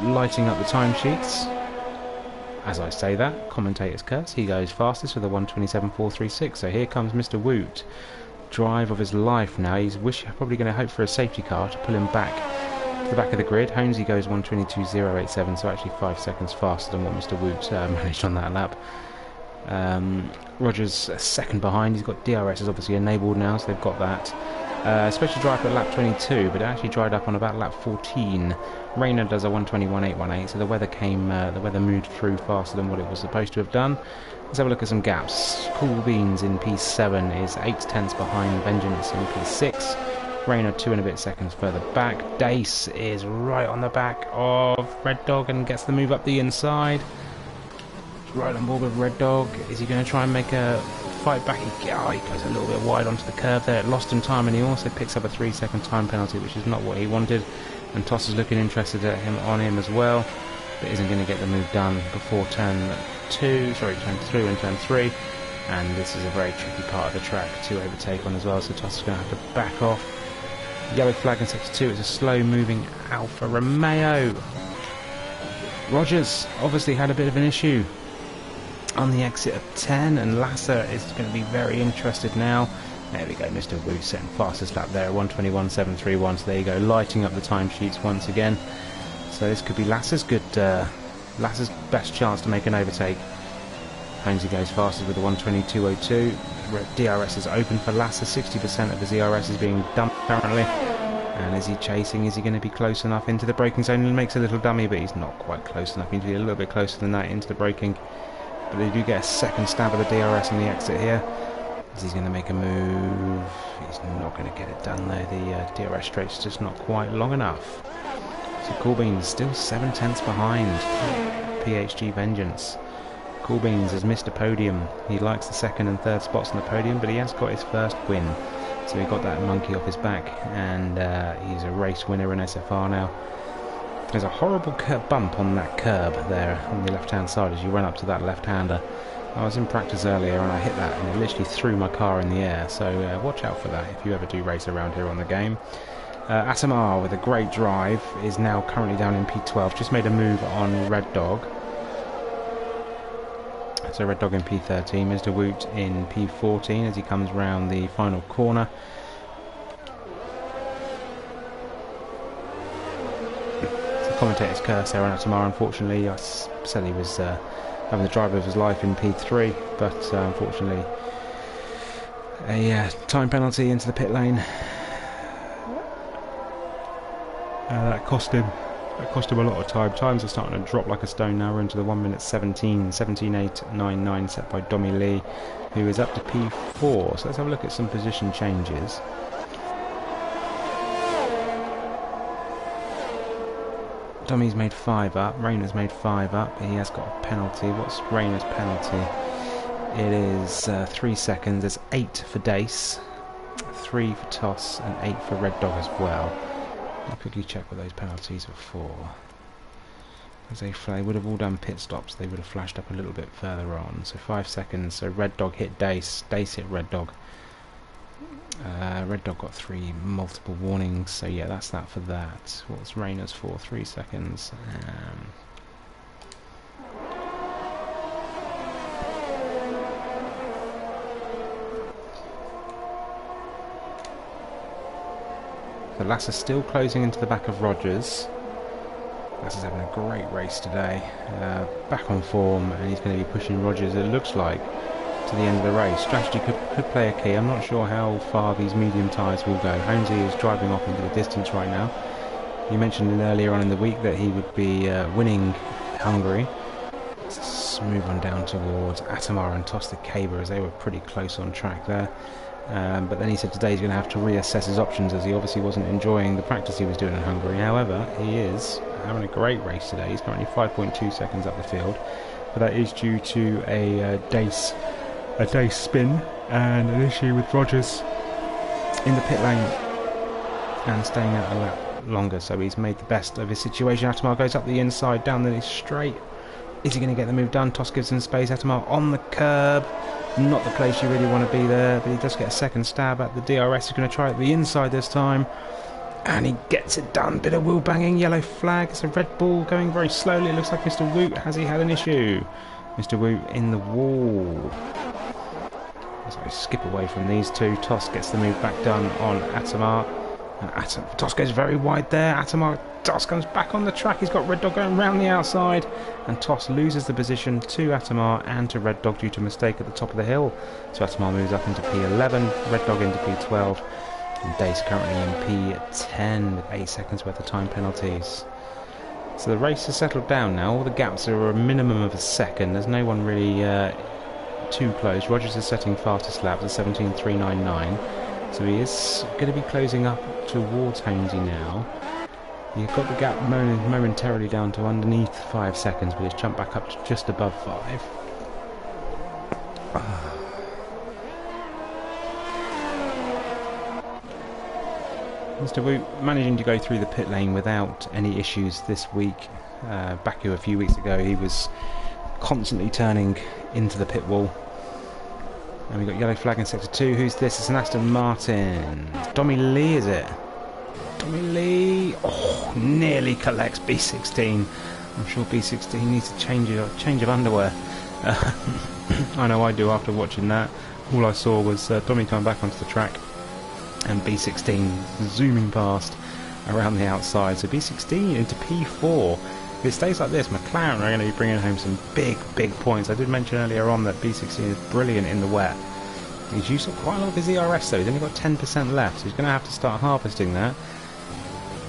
lighting up the timesheets. As I say that, commentator's curse, he goes fastest with a 1:27.436. So here comes Mr. Woot, drive of his life now. He's probably going to hope for a safety car to pull him back to the back of the grid. Holmesy goes 1:22.087, so actually 5 seconds faster than what Mr. Woot managed on that lap. Rogers a second behind. He's got DRS is obviously enabled now, so they've got that. Especially dry up at lap 22, but it actually dried up on about lap 14. Rayner does a 1:21.818, so the weather moved through faster than what it was supposed to have done. Let's have a look at some gaps. Cool Beans in P7 is 8/10 behind Vengeance in P6. Rayner 2 and a bit seconds further back. Dace is right on the back of Red Dog and gets the move up the inside. right on board with Red Dog. Is he going to try and make a fight back? He goes a little bit wide onto the curve there. It lost him time, and he also picks up a 3-second time penalty, which is not what he wanted. And Toss is looking interested at him as well, but isn't going to get the move done before turn 2, turn 2 and turn 3. And this is a very tricky part of the track to overtake on as well, so Toss is going to have to back off. Yellow flag in sector 2. It's a slow moving Alfa Romeo. Rogers obviously had a bit of an issue on the exit of 10, and Lasser is going to be very interested now. There we go, Mr. Wu setting fastest lap there, 1:21.731. So there you go, lighting up the timesheets once again. So this could be Lasser's Lasser's best chance to make an overtake. Holmesy goes fastest with a 1:22.02. DRS is open for Lasser. 60% of his ERS is being dumped currently. And is he chasing? Is he going to be close enough into the braking zone? He makes a little dummy, but he's not quite close enough. He needs to be a little bit closer than that into the braking. But they do get a second stab of the DRS on the exit here. Is he going to make a move? He's not going to get it done though. The DRS straight's just not quite long enough. So Coolbeans still 7/10 behind PHG Vengeance. Coolbeans has missed a podium. He likes the second and third spots on the podium, but he has got his first win. So he got that monkey off his back, and he's a race winner in SFR now. There's a horrible bump on that curb there on the left-hand side as you run up to that left-hander. I was in practice earlier and I hit that and it literally threw my car in the air, so watch out for that if you ever do race around here on the game. Atamar with a great drive is now currently down in P12, just made a move on Red Dog. So Red Dog in P13, Mr. Woot in P14 as he comes round the final corner. The commentator's curse there on Atamar, unfortunately. I said he was having the drive of his life in P3, but unfortunately a time penalty into the pit lane. That cost him a lot of time. Times are starting to drop like a stone now. We're into the 1:17.899 set by Domi Lee, who is up to P4. So let's have a look at some position changes. Domi's made 5 up, Rayner's made 5 up. He has got a penalty. What's Rayner's penalty? It is 3 seconds. There's 8 for Dace, 3 for Toss, and 8 for Red Dog as well. I'll quickly check what those penalties are for. As they would have all done pit stops, they would have flashed up a little bit further on. So 5 seconds. So Red Dog hit Dace, Dace hit Red Dog. Red Dog got 3 multiple warnings. So yeah, that's that for that. What's Rayner's for? 3 seconds. So Lasser's still closing into the back of Rogers. Lasser's having a great race today. Back on form, and he's going to be pushing Rogers, it looks like, to the end of the race. Strategy could play a key. I'm not sure how far these medium tyres will go. Holmesy is driving off into the distance right now. You mentioned earlier on in the week that he would be winning Hungary. Let's move on down towards Atamar and Toss the Caber, as they were pretty close on track there. But then he said today he's going to have to reassess his options, as he obviously wasn't enjoying the practice he was doing in Hungary. However, he is having a great race today. He's currently 5.2 seconds up the field, but that is due to a Dace spin and an issue with Rogers in the pit lane and staying out a lap longer. So he's made the best of his situation. Atamar goes up the inside, down the straight. Is he going to get the move done? Toss gives him space. Atamar on the curb. Not the place you really want to be there, but he does get a second stab at the DRS. He's going to try it the inside this time, and he gets it done. Bit of wheel banging, yellow flag. It's a Red Bull going very slowly. It looks like Mr. Woot, has he had an issue? Mr. Woot in the wall. So skip away from these two. Toss gets the move back done on Atamar. Toss goes very wide there. Toss comes back on the track. He's got Red Dog going round the outside, and Toss loses the position to Atamar and to Red Dog due to a mistake at the top of the hill. So Atamar moves up into P11, Red Dog into P12, and Dace currently in P10 with 8 seconds worth of time penalties. So the race has settled down now. All the gaps are a minimum of a second. There's no one really too close. Rogers is setting fastest laps at 17.399. So he is going to be closing up towards Holmesy now. You've got the gap momentarily down to underneath 5 seconds, but it's jumped back up to just above 5. Mr. Wu managing to go through the pit lane without any issues this week. Baku a few weeks ago, he was constantly turning into the pit wall. And we've got yellow flag in sector 2. Who's this? It's an Aston Martin. Dommy Lee, is it? Dommy Lee. Oh, nearly collects B16. I'm sure B16 needs a change of underwear. I know I do after watching that. All I saw was Dommy coming back onto the track and B16 zooming past around the outside. So B16 into P4. If it stays like this, McLaren are going to be bringing home some big points. I did mention earlier on that B16 is brilliant in the wet. He's used up quite a lot of his ERS though. He's only got 10% left, so he's going to have to start harvesting that.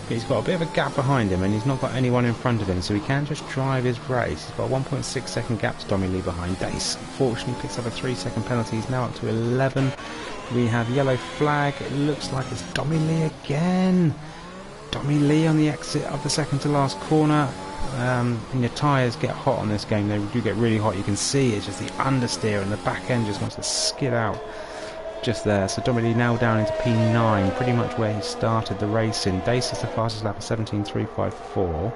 But he's got a bit of a gap behind him, and he's not got anyone in front of him, so he can just drive his race. He's got a 1.6 second gap to Dommy Lee behind. Dace fortunately picks up a 3-second penalty. He's now up to 11. We have yellow flag. It looks like it's Dommy Lee again. Dommy Lee on the exit of the second to last corner. And your tyres get hot on this game. They do get really hot. You can see it's just the understeer, and the back end just wants to skid out just there. So Dommy Lee now down into P9, pretty much where he started the race in. Dace is the fastest lap of 17.354.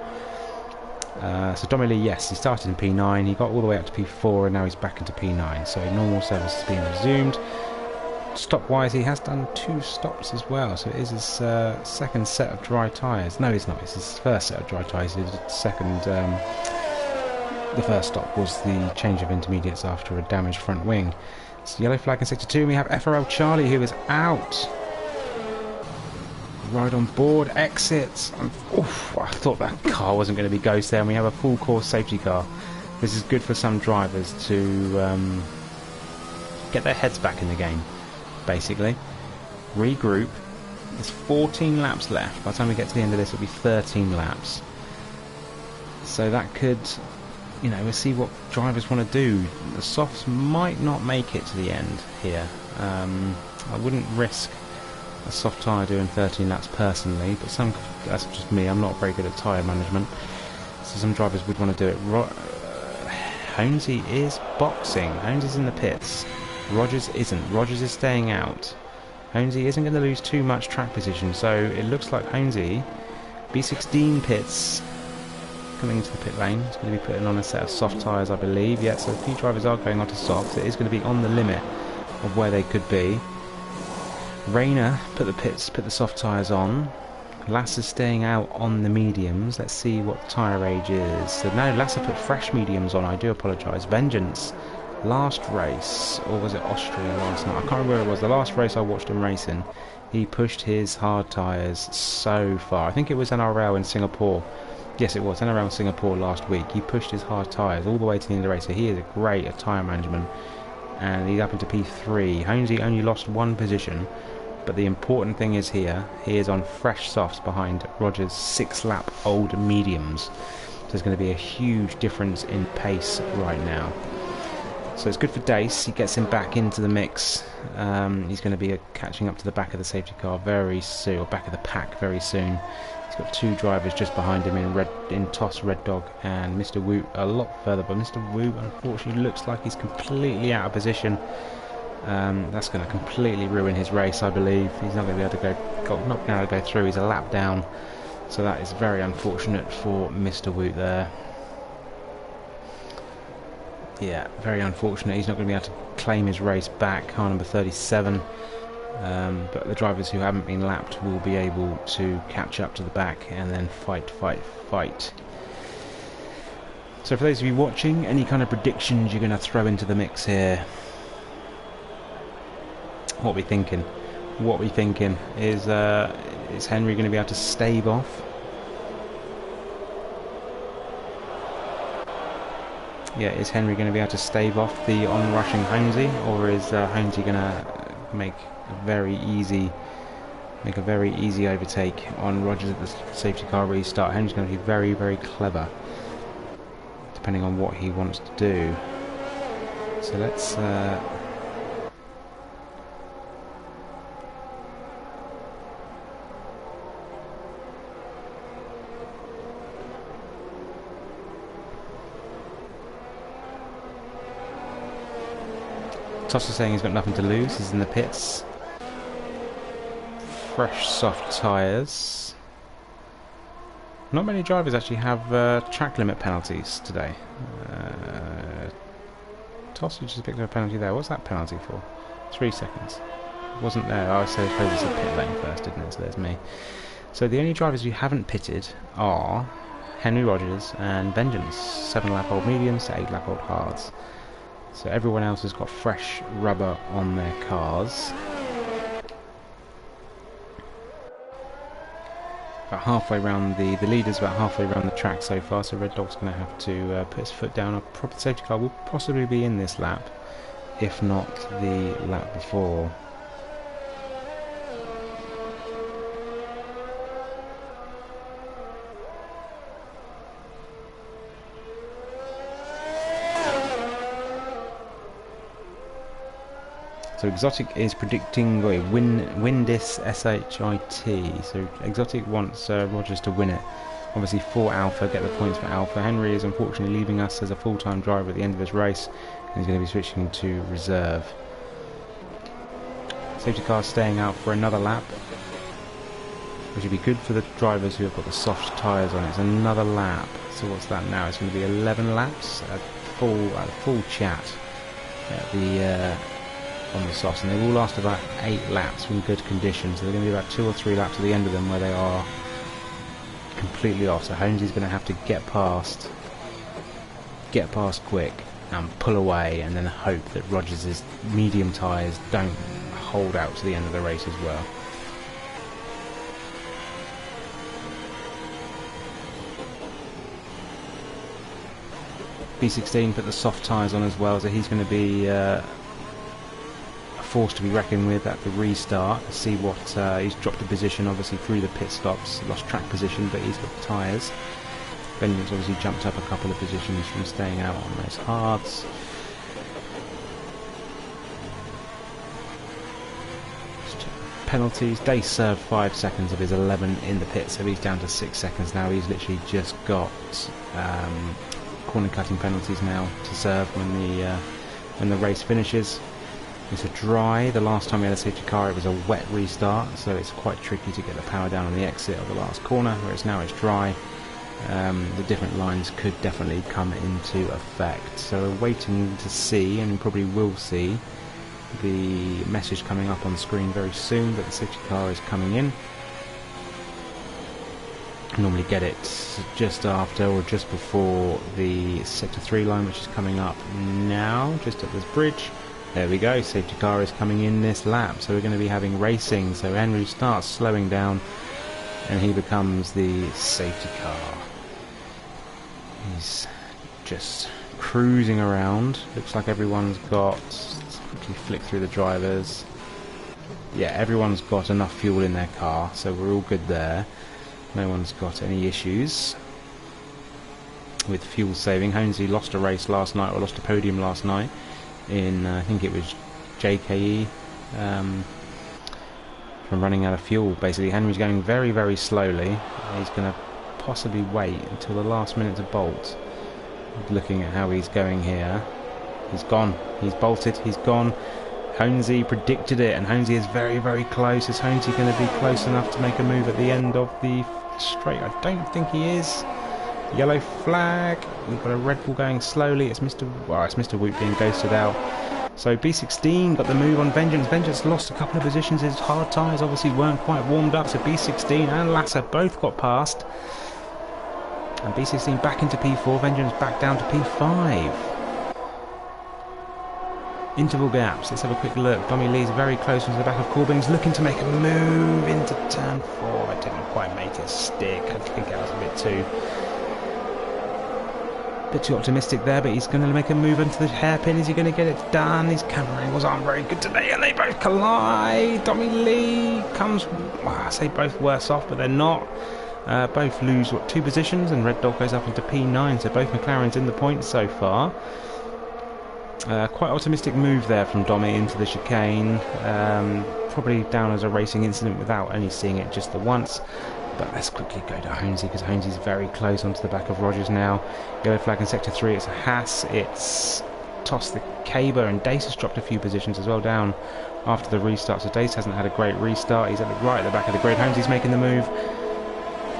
So Dommy Lee, yes, he started in P9, he got all the way up to P4, and now he's back into P9. So normal service has been resumed. Stop-wise, he has done 2 stops as well, so it is his second set of dry tyres. No, it's not, it's his first set of dry tyres. He did the second, the first stop was the change of intermediates after a damaged front wing. It's yellow flag in sector 2, and we have FRL Charlie, who is out. Right on board, exits. Oof, I thought that car wasn't going to be ghost there, and we have a full course safety car. This is good for some drivers to get their heads back in the game, basically. Regroup. There's 14 laps left. By the time we get to the end of this, it'll be 13 laps. So that could, you know, we'll see what drivers want to do. The softs might not make it to the end here. I wouldn't risk a soft tyre doing 13 laps personally, but that's just me. I'm not very good at tyre management, so some drivers would want to do it. Holmesy is boxing. Holmesy's in the pits. Rogers isn't. Rogers is staying out. Holmesy isn't going to lose too much track position, so it looks like Holmesy, B16 pits, coming into the pit lane. It's going to be putting on a set of soft tyres, I believe. Yeah, so a few drivers are going onto softs. It is going to be on the limit of where they could be. Rayner put the soft tyres on. Lasser's staying out on the mediums. Let's see what the tyre age is. So now Lasser put fresh mediums on. I do apologise. Vengeance, last race, or was it Austria last night? I can't remember where it was. The last race I watched him racing, he pushed his hard tyres so far. I think it was NRL in Singapore. Yes, it was NRL in Singapore last week. He pushed his hard tyres all the way to the end of the race. So he is great at tyre management. And he's up into P3. Holmesy only lost 1 position. But the important thing is here, he is on fresh softs behind Rogers' 6-lap old mediums. So there's going to be a huge difference in pace right now. So it's good for Dace. He gets him back into the mix. He's going to be catching up to the back of the safety car very soon, or back of the pack very soon. He's got 2 drivers just behind him in Toss, Red Dog, and Mr. Wu a lot further. But Mr. Wu unfortunately looks like he's completely out of position. That's going to completely ruin his race, I believe. He's not going to be able to go through. He's a lap down, so that is very unfortunate for Mr. Woot there. Yeah, very unfortunate. He's not going to be able to claim his race back. Car number 37. But the drivers who haven't been lapped will be able to catch up to the back and then fight. So for those of you watching, any kind of predictions you're going to throw into the mix here? What we thinking? Is Henry going to be able to stave off? Yeah, is Henry going to be able to stave off the on-rushing Holmesy, or is Holmesy going to make a very easy overtake on Rogers at the safety car restart? Henry's going to be very, very clever, depending on what he wants to do. So let's. Toss is saying he's got nothing to lose. He's in the pits. Fresh soft tyres. Not many drivers actually have track limit penalties today. Toss just picked up a penalty there. What's that penalty for? 3 seconds. Wasn't there. Oh, so I suppose it's a pit lane first, didn't it? So there's me. So the only drivers who haven't pitted are Henry Rogers and Vengeance. 7-lap-old mediums to 8-lap-old hards. So everyone else has got fresh rubber on their cars. About halfway round the leader's about halfway around the track so far, so Red Dog's going to have to put his foot down. A proper safety car will possibly be in this lap, if not the lap before. So Exotic is predicting Windis SHIT. So Exotic wants Rogers to win it. Obviously for Alpha, get the points for Alpha. Henry is unfortunately leaving us as a full-time driver at the end of this race, and he's going to be switching to reserve. Safety car staying out for another lap, which would be good for the drivers who have got the soft tyres on. It's another lap. So what's that now? It's going to be 11 laps. A full chat at the on the softs, and they will last about 8 laps in good condition, so they're going to be about 2 or 3 laps at the end of them where they are completely off. So Holmesy's going to have to get past quick and pull away, and then hope that Rogers' medium tyres don't hold out to the end of the race as well. B16 put the soft tyres on as well, so he's going to be force to be reckoned with at the restart. See what he's dropped a position obviously through the pit stops, lost track position, but he's got the tyres. Vengeance obviously jumped up a couple of positions from staying out on those hards. Penalties. Day served 5 seconds of his 11 in the pit, so he's down to 6 seconds now. He's literally just got corner cutting penalties now to serve when the race finishes. It's a dry. The last time we had a safety car it was a wet restart, so it's quite tricky to get the power down on the exit of the last corner, whereas now it's dry. The different lines could definitely come into effect, so we're waiting to see, and we probably will see the message coming up on screen very soon that the safety car is coming in. I normally get it just after or just before the sector 3 line, which is coming up now just at this bridge. There we go, safety car is coming in this lap, so we're going to be having racing. So Henry starts slowing down and he becomes the safety car. He's just cruising around. Looks like everyone's got, let's quickly flick through the drivers. Yeah, everyone's got enough fuel in their car, so we're all good there. No one's got any issues with fuel saving. Holmesy lost a race last night, or lost a podium last night in I think it was JKE from running out of fuel. Basically Henry's going very, very slowly. He's going to possibly wait until the last minute to bolt. Looking at how he's going here, he's gone, he's bolted, he's gone. Holmesy predicted it, and Holmesy is very, very close. Is Holmesy going to be close enough to make a move at the end of the straight? I don't think he is. Yellow flag. We've got a Red Bull going slowly. It's Mr. Woot being ghosted out. So B16 got the move on Vengeance. Vengeance lost a couple of positions. His hard tyres obviously weren't quite warmed up. So B16 and Lasser both got past. And B16 back into P4. Vengeance back down to P5. Interval gaps. Let's have a quick look. Dommy Lee's very close into the back of Corbin. He's looking to make a move into turn 4. It didn't quite make it stick. I think that was a bit too optimistic there, but he's going to make a move into the hairpin. Is he going to get it done? His camera angles aren't very good today, and they both collide. Dommy Lee comes, well, I say both worse off, but they're not. Both lose, 2 positions, and Red Dog goes up into P9, so both McLarens in the points so far. Quite optimistic move there from Dommy into the chicane. Probably down as a racing incident without only seeing it just the once. But let's quickly go to Holmesy, because Holmesy's very close onto the back of Rogers now. Yellow flag in sector 3, it's a Haas. It's tossed the caber, and Dace has dropped a few positions as well down after the restart. So Dace hasn't had a great restart. He's right at the back of the grid. Holmesy's making the move.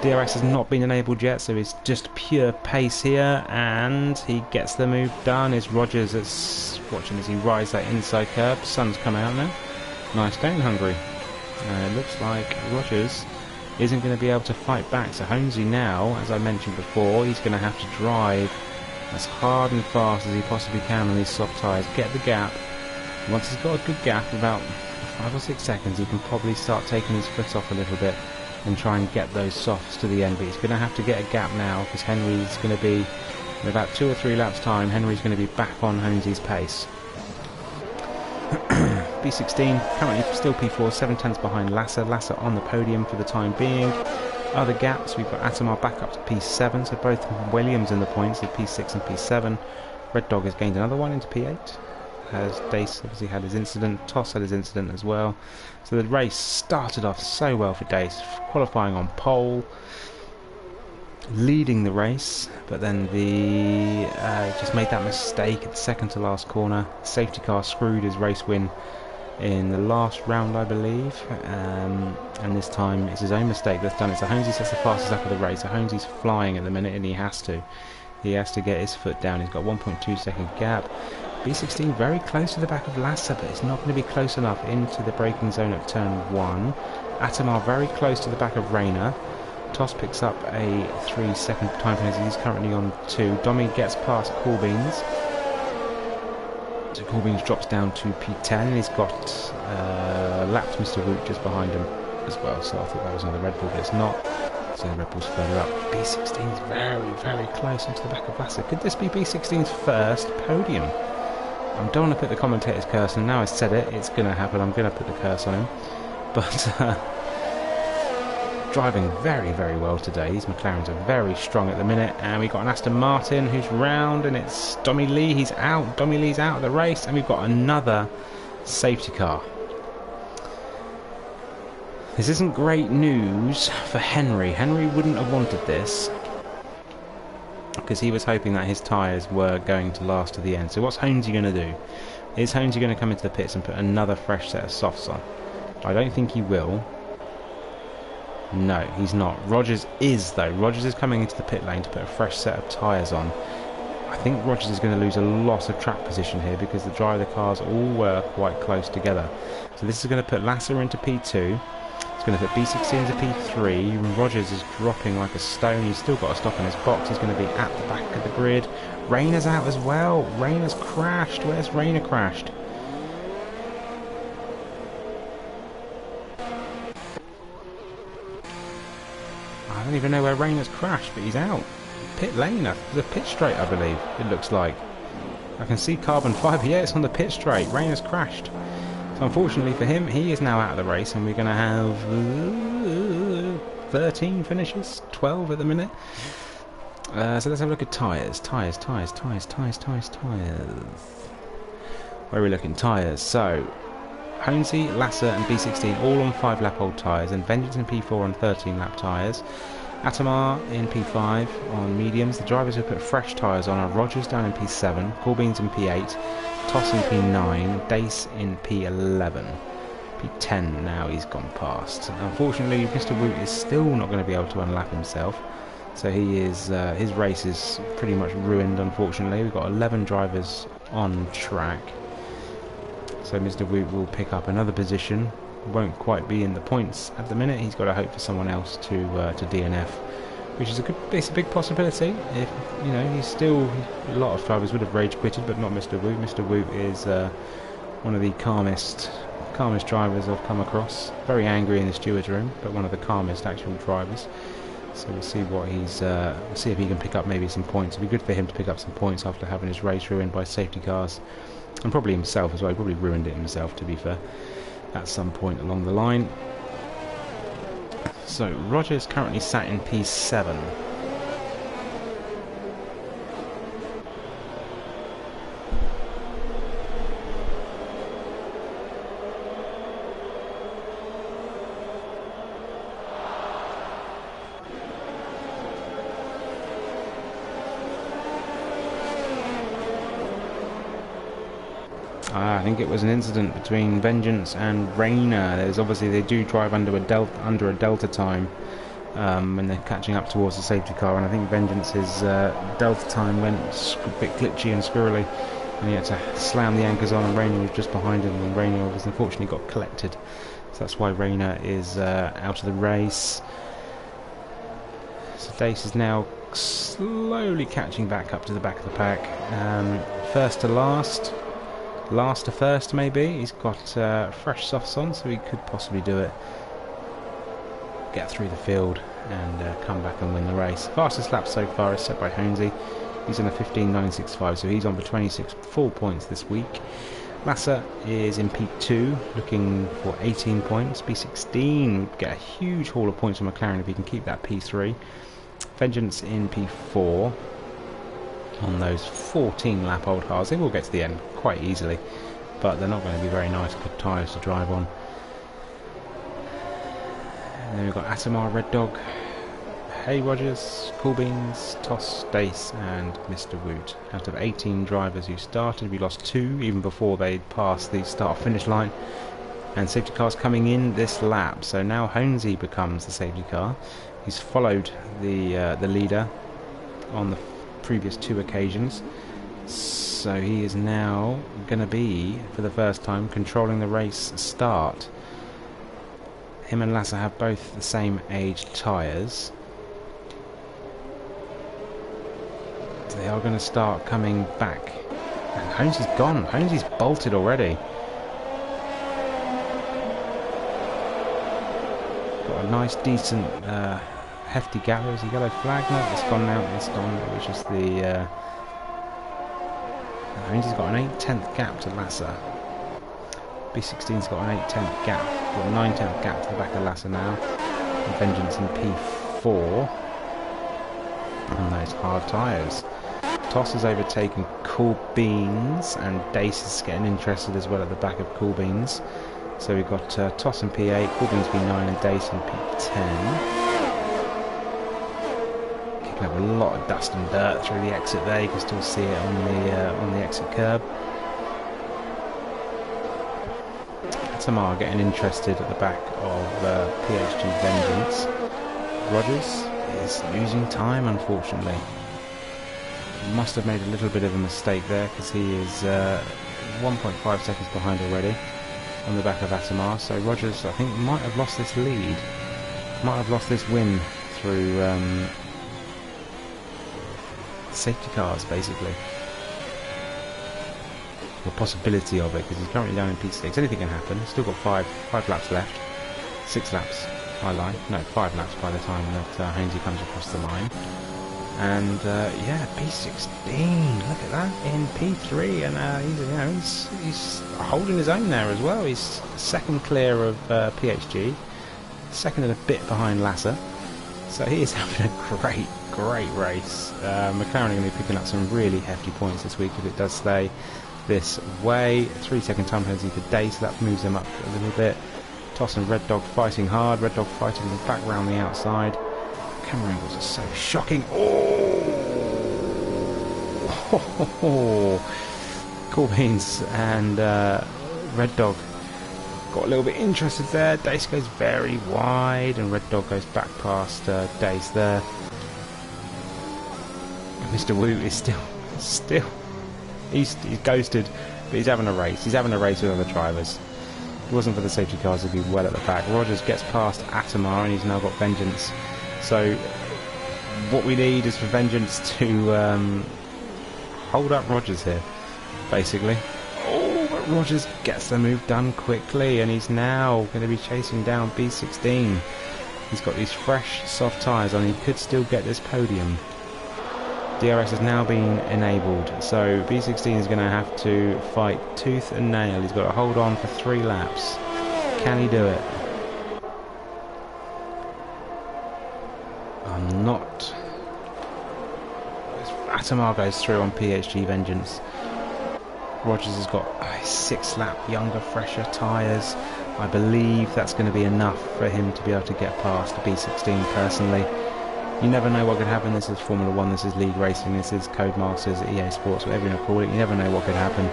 DRS has not been enabled yet, so it's just pure pace here, and he gets the move done. Is Rogers that's watching as he rides that inside curb. Sun's come out now. Nice day in Hungary. It looks like Rogers isn't going to be able to fight back, so Holmesy now, as I mentioned before, he's going to have to drive as hard and fast as he possibly can on these soft tyres, get the gap. Once he's got a good gap, about 5 or 6 seconds, he can probably start taking his foot off a little bit and try and get those softs to the end, but he's going to have to get a gap now, because Henry's going to be, in about 2 or 3 laps time, Henry's going to be back on Holmesy's pace. B16 currently still P4, 7 tenths behind Lasser on the podium for the time being. Other gaps, we've got Atamar back up to P7, so both Williams in the points at P6 and P7. Red Dog has gained another one into P8, as Dace obviously had his incident, Toss had his incident as well. So the race started off so well for Dace, qualifying on pole, leading the race, but then just made that mistake at the second to last corner. Safety car screwed his race win in the last round, I believe, and this time it's his own mistake that's done it. So Holmesy sets the fastest lap of the race. So Holmesy's flying at the minute, and he has to get his foot down. He's got 1.2 second gap. B16 very close to the back of Lasser, but it's not going to be close enough into the braking zone at turn 1. Atamar very close to the back of Rayner. Toss picks up a 3-second time penalty. He's currently on 2. Domi gets past Corbins. So Corbins drops down to P10, and he's got lapped Mr. Woot just behind him as well. So I thought that was another Red Bull, but it's not. So the Red Bull's further up. B16 is very, very close into the back of Lasser. Could this be B16's first podium? I don't want to put the commentator's curse on. Now I said it, it's going to happen. I'm going to put the curse on him. But driving very, very well today. These McLarens are very strong at the minute. And we've got an Aston Martin who's round, and it's Domi Lee. He's out. Domi Lee's out of the race. And we've got another safety car. This isn't great news for Henry. Henry wouldn't have wanted this, because he was hoping that his tyres were going to last to the end. So what's Holmesy going to do? Is Holmesy going to come into the pits and put another fresh set of softs on? I don't think he will. No, he's not. Rogers is, though. Rogers is coming into the pit lane to put a fresh set of tyres on. I think Rogers is going to lose a lot of track position here, because the drive of the cars all were quite close together. So this is going to put Lasser into P2. It's going to put B16 into P3. Rogers is dropping like a stone. He's still got a stop in his box. He's going to be at the back of the grid. Rayner's out as well. Rayner's crashed. Where's Rayner crashed? I don't even know where Rayner's crashed, but he's out. Pit lane, the pit straight, I believe, it looks like. I can see carbon fibre. Yeah, it's on the pit straight. Rayner's crashed. So unfortunately for him, he is now out of the race, and we're going to have 13 finishes, 12 at the minute. So let's have a look at tyres. Tyres. Where are we looking? Tyres. So Holmesy, Lasser and B16 all on 5-lap-old tyres, and Vengeance in P4 on 13-lap tyres. Atamar in P5 on mediums. The drivers who put fresh tyres on are Rogers down in P7, Corbins in P8, Toss in P9, Dace in P11. P10 now he's gone past. Unfortunately, Mr. Woot is still not going to be able to unlap himself. So he is his race is pretty much ruined, unfortunately. We've got 11 drivers on track. So Mr. Woot will pick up another position. Won't quite be in the points at the minute. He's got to hope for someone else to DNF, which is it's a big possibility. If you know, he's still, a lot of drivers would have rage quitted, but not Mr. Woot. Mr. Woot is one of the calmest drivers I've come across. Very angry in the stewards room, but one of the calmest actual drivers. So we'll see what he's we'll see if he can pick up maybe some points. It'd be good for him to pick up some points after having his race ruined by safety cars, and probably himself as well. He probably ruined it himself, to be fair, at some point along the line. So Roger's currently sat in P7. I think it was an incident between Vengeance and Rainer. There's obviously, they do drive under a delta time when they're catching up towards the safety car, and I think Vengeance's delta time went a bit glitchy and squirrely, and he had to slam the anchors on, and Rainer was just behind him, and Rainer was unfortunately got collected. So that's why Rainer is out of the race. So Dace is now slowly catching back up to the back of the pack. First to last. Last to first, maybe. He's got fresh softs on, so he could possibly do it. Get through the field and come back and win the race. Fastest lap so far is set by Hungary. He's on a 15.965, so he's on for 26 full points this week. Lasser is in P2, looking for 18 points. P16 get a huge haul of points from McLaren if he can keep that P3. Vengeance in P4. On those 14 lap old cars, they will get to the end quite easily, but they're not going to be very nice good tyres to drive on. And then we've got Atamar, Red Dog, Hay Rogers, Cool Beans, Toss, Dace and Mr. Woot. Out of 18 drivers who started, we lost 2 even before they passed the start finish line, and safety cars coming in this lap. So now Honesy becomes the safety car. He's followed the leader on the previous 2 occasions, so he is now going to be, for the first time, controlling the race start. Him and Lasser have both the same age tyres. So they are going to start coming back, and Honesy's gone. Honesy's bolted already. Got a nice decent hefty gap. There was a yellow flag. No, it's gone now. It's gone. It was just the Honesy's got an 8/10 gap to Lasser. B16's got an 8/10 gap. Got a 9/10 gap to the back of Lasser now. And Vengeance in P4 on those hard tyres. Toss has overtaken Cool Beans, and Dace is getting interested as well at the back of Cool Beans. So we've got Toss in P8, Cool Beans P9 and Dace in P10. Kicking up a lot of dust and dirt through the exit there. You can still see it on the exit curb. Tamar getting interested at the back of PHG Vengeance. Rogers is losing time, unfortunately. Must have made a little bit of a mistake there, because he is 1.5 seconds behind already on the back of Atamar. So Rogers, I think, might have lost this lead, might have lost this win through safety cars, basically. The possibility of it, because he's currently down in P6. Anything can happen. Still got five laps left. 6 laps, I lie. No, 5 laps by the time that Hainsey comes across the line. And yeah, P16. Look at that in P3, and he's holding his own there as well. He's second clear of PHG, second and a bit behind Lasser. So he is having a great race. McLaren are going to be picking up some really hefty points this week if it does stay this way. 3-second time penalty for Day, so that moves them up a little bit. Toss and Red Dog fighting hard. Red Dog fighting back round the outside. Camera angles are so shocking. Oh! Cool Beans and Red Dog got a little bit interested there. Dace goes very wide, and Red Dog goes back past Dace there. Mr. Wu is still. He's ghosted, but he's having a race. He's having a race with other drivers. If it wasn't for the safety cars, he'd be well at the back. Rogers gets past Atamar, and he's now got Vengeance. So what we need is for Vengeance to hold up Rogers here, basically. Oh, but Rogers gets the move done quickly, and he's now going to be chasing down B16. He's got these fresh, soft tyres on. He could still get this podium. DRS has now been enabled, so B16 is going to have to fight tooth and nail. He's got to hold on for 3 laps. Can he do it? I'm not. Atamar goes through on PHG Vengeance. Rogers has got 6 lap younger, fresher tyres. I believe that's going to be enough for him to be able to get past B16 personally. You never know what could happen. This is Formula 1, this is league racing, this is Codemasters, EA Sports, whatever you want to call it. You never know what could happen.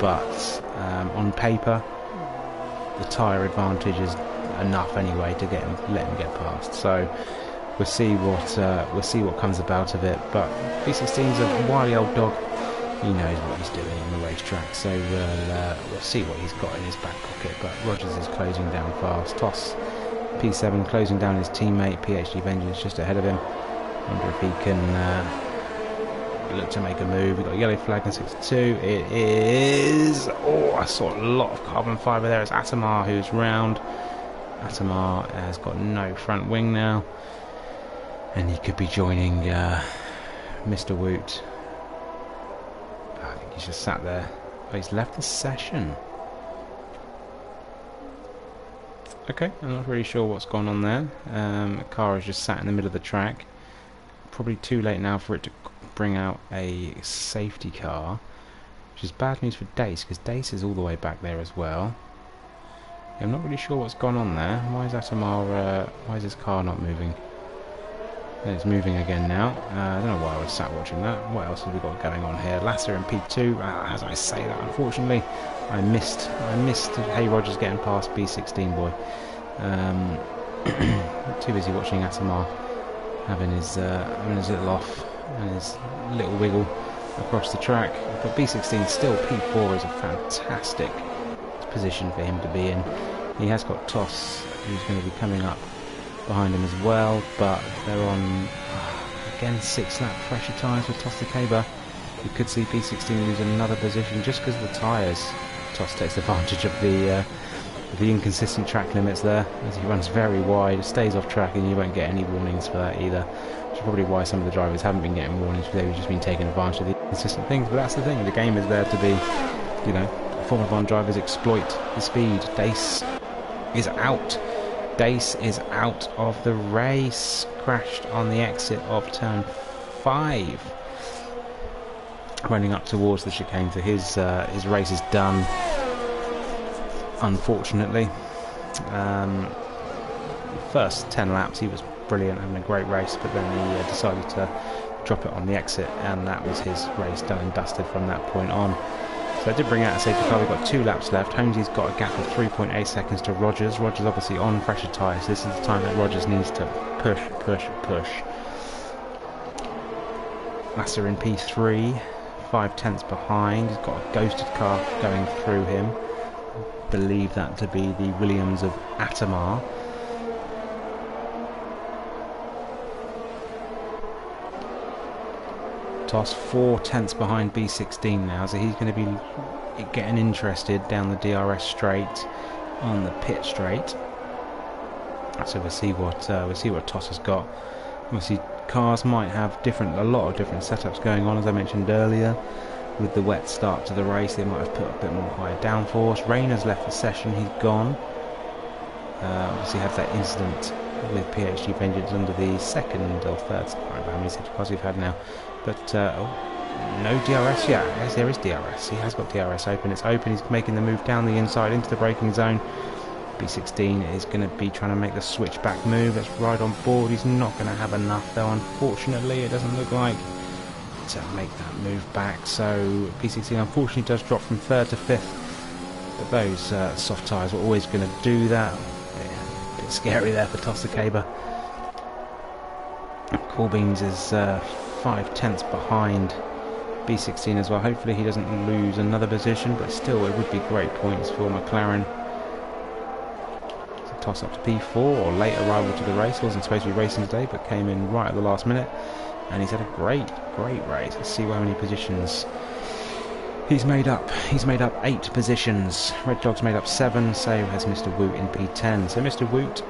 but on paper the tyre advantage is enough anyway to let him get past. So we'll see what comes about of it. But B16's a wily old dog. He knows what he's doing on the racetrack, so we'll see what he's got in his back pocket. But Rogers is closing down fast. Toss P7 closing down his teammate. PhD Vengeance just ahead of him. Wonder if he can look to make a move. We've got a yellow flag in 62. It is... Oh, I saw a lot of carbon fibre there. It's Atamar who's round. Atamar has got no front wing now, and he could be joining Mr. Woot. I think he's just sat there. Oh, he's left the session. Okay, I'm not really sure what's gone on there. The car is just sat in the middle of the track. Probably too late now for it to bring out a safety car, which is bad news for Dace, because Dace is all the way back there as well. Yeah, I'm not really sure what's gone on there. Why is Atamar, why is his car not moving? It's moving again now. I don't know why I was sat watching that. What else have we got going on here? Lasser in P2. As I say that, unfortunately, I missed Hey Rogers getting past B16 boy. Too busy watching Atamar having his little off and his little wiggle across the track. But B16 still P4 is a fantastic position for him to be in. He has got Toss, who's going to be coming up behind him as well, but they're on again 6-lap pressure tyres with Toss the Caber. You could see B16 lose another position just because of the tyres. Toss takes advantage of the inconsistent track limits there as he runs very wide, stays off track, and you won't get any warnings for that either, which is probably why some of the drivers haven't been getting warnings, because they've just been taking advantage of the inconsistent things. But that's the thing, the game is there to be, you know, Formula 1 drivers exploit the speed. Dace is out. Dace is out of the race, crashed on the exit of turn 5, running up towards the chicane, so his race is done, unfortunately. First 10 laps he was brilliant, having a great race, but then he decided to drop it on the exit, and that was his race done and dusted from that point on. So I did bring out a safety car. We've got 2 laps left. Holmesy's got a gap of 3.8 seconds to Rogers. Rogers obviously on fresher tyres. This is the time that Rogers needs to push. Lasser in P3, 5/10 behind. He's got a ghosted car going through him. Believe that to be the Williams of Atamar. Toss 4/10 behind B16 now, so he's going to be getting interested down the DRS straight on the pit straight. So we'll see what Toss has got. Obviously, cars might have a lot of different setups going on, as I mentioned earlier. With the wet start to the race, they might have put a bit more higher downforce. Rayner's left the session; he's gone. Obviously, had that incident with PhD Vengeance under the second or third. I don't know how many safety cars we've had now. But no DRS yet. Yes, there is DRS. He has got DRS open. It's open. He's making the move down the inside into the braking zone. B16 is going to be trying to make the switchback move. Let's ride on board. He's not going to have enough, though. Unfortunately, it doesn't look like to make that move back. So B16 unfortunately does drop from 3rd to 5th. But those soft tyres were always going to do that. Yeah, a bit scary there for Toss the Caber. Corbins is 5/10 behind B16 as well. Hopefully he doesn't lose another position, but still it would be great points for McLaren. So toss up to P4, or late arrival to the race. Wasn't supposed to be racing today, but came in right at the last minute, and he's had a great race. Let's see how many positions he's made up. He's made up 8 positions. Red Dog's made up 7, so has Mr. Woot in P10. So Mr. Woot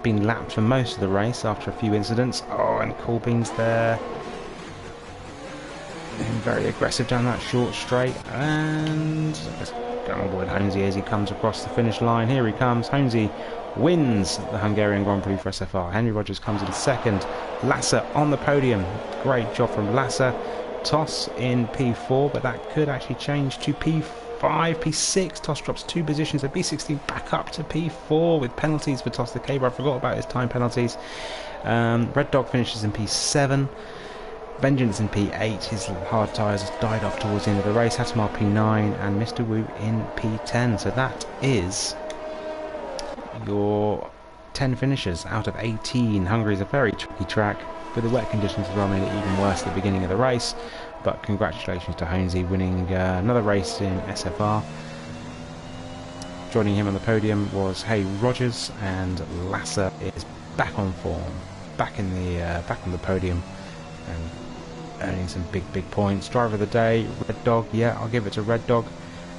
been lapped for most of the race after a few incidents. Oh, and Corbin's there, being very aggressive down that short straight, and let's go on board Holmesy as he comes across the finish line. Here he comes. Holmesy wins the Hungarian Grand Prix for SFR. Henry Rogers comes in second. Lasser on the podium. Great job from Lasser. Toss in P4, but that could actually change to P5, P6. Toss drops 2 positions, so B16 back up to P4 with penalties for Toss the Caber. I forgot about his time penalties. Red Dog finishes in P7. Vengeance in P8, his hard tyres died off towards the end of the race. Hattamar P9 and Mr. Wu in P10. So that is your 10 finishers out of 18. Hungary is a very tricky track, with the wet conditions as well made it even worse at the beginning of the race. But congratulations to Honesy winning another race in SFR. Joining him on the podium was Rogers, and Lasser is back on form, back on the podium, and earning some big points. Driver of the day, Red Dog. Yeah, I'll give it to Red Dog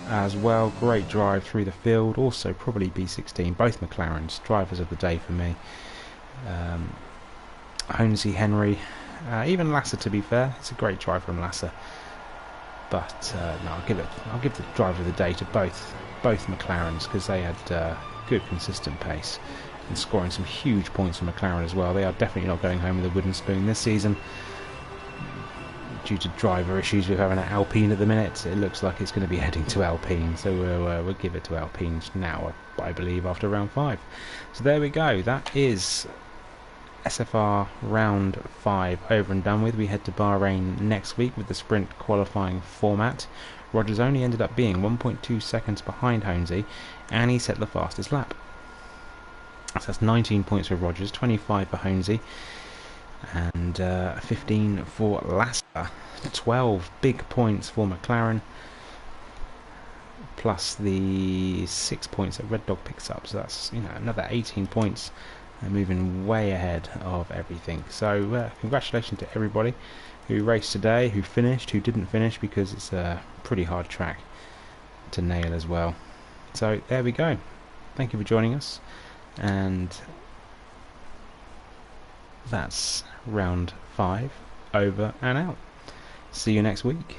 as well. Great drive through the field. Also probably B16. Both McLarens drivers of the day for me. Honesy, Henry, even Lasser, to be fair. It's a great drive from Lasser. But no, I'll give the driver of the day to both McLarens, because they had good consistent pace and scoring some huge points for McLaren as well. They are definitely not going home with a wooden spoon this season due to driver issues with having an Alpine at the minute. It looks like it's going to be heading to Alpine, so we'll give it to Alpine now, I believe, after round 5. So there we go. That is SFR round 5 over and done with. We head to Bahrain next week with the sprint qualifying format. Rogers only ended up being 1.2 seconds behind Honesy, and he set the fastest lap. So that's 19 points for Rogers, 25 for Honesy, and 15 for Lasser. 12 big points for McLaren, plus the 6 points that Red Dog picks up. So that's, you know, another 18 points, moving way ahead of everything. So congratulations to everybody who raced today, who finished, who didn't finish, because it's a pretty hard track to nail as well. So there we go. Thank you for joining us, and that's round 5 over and out. See you next week.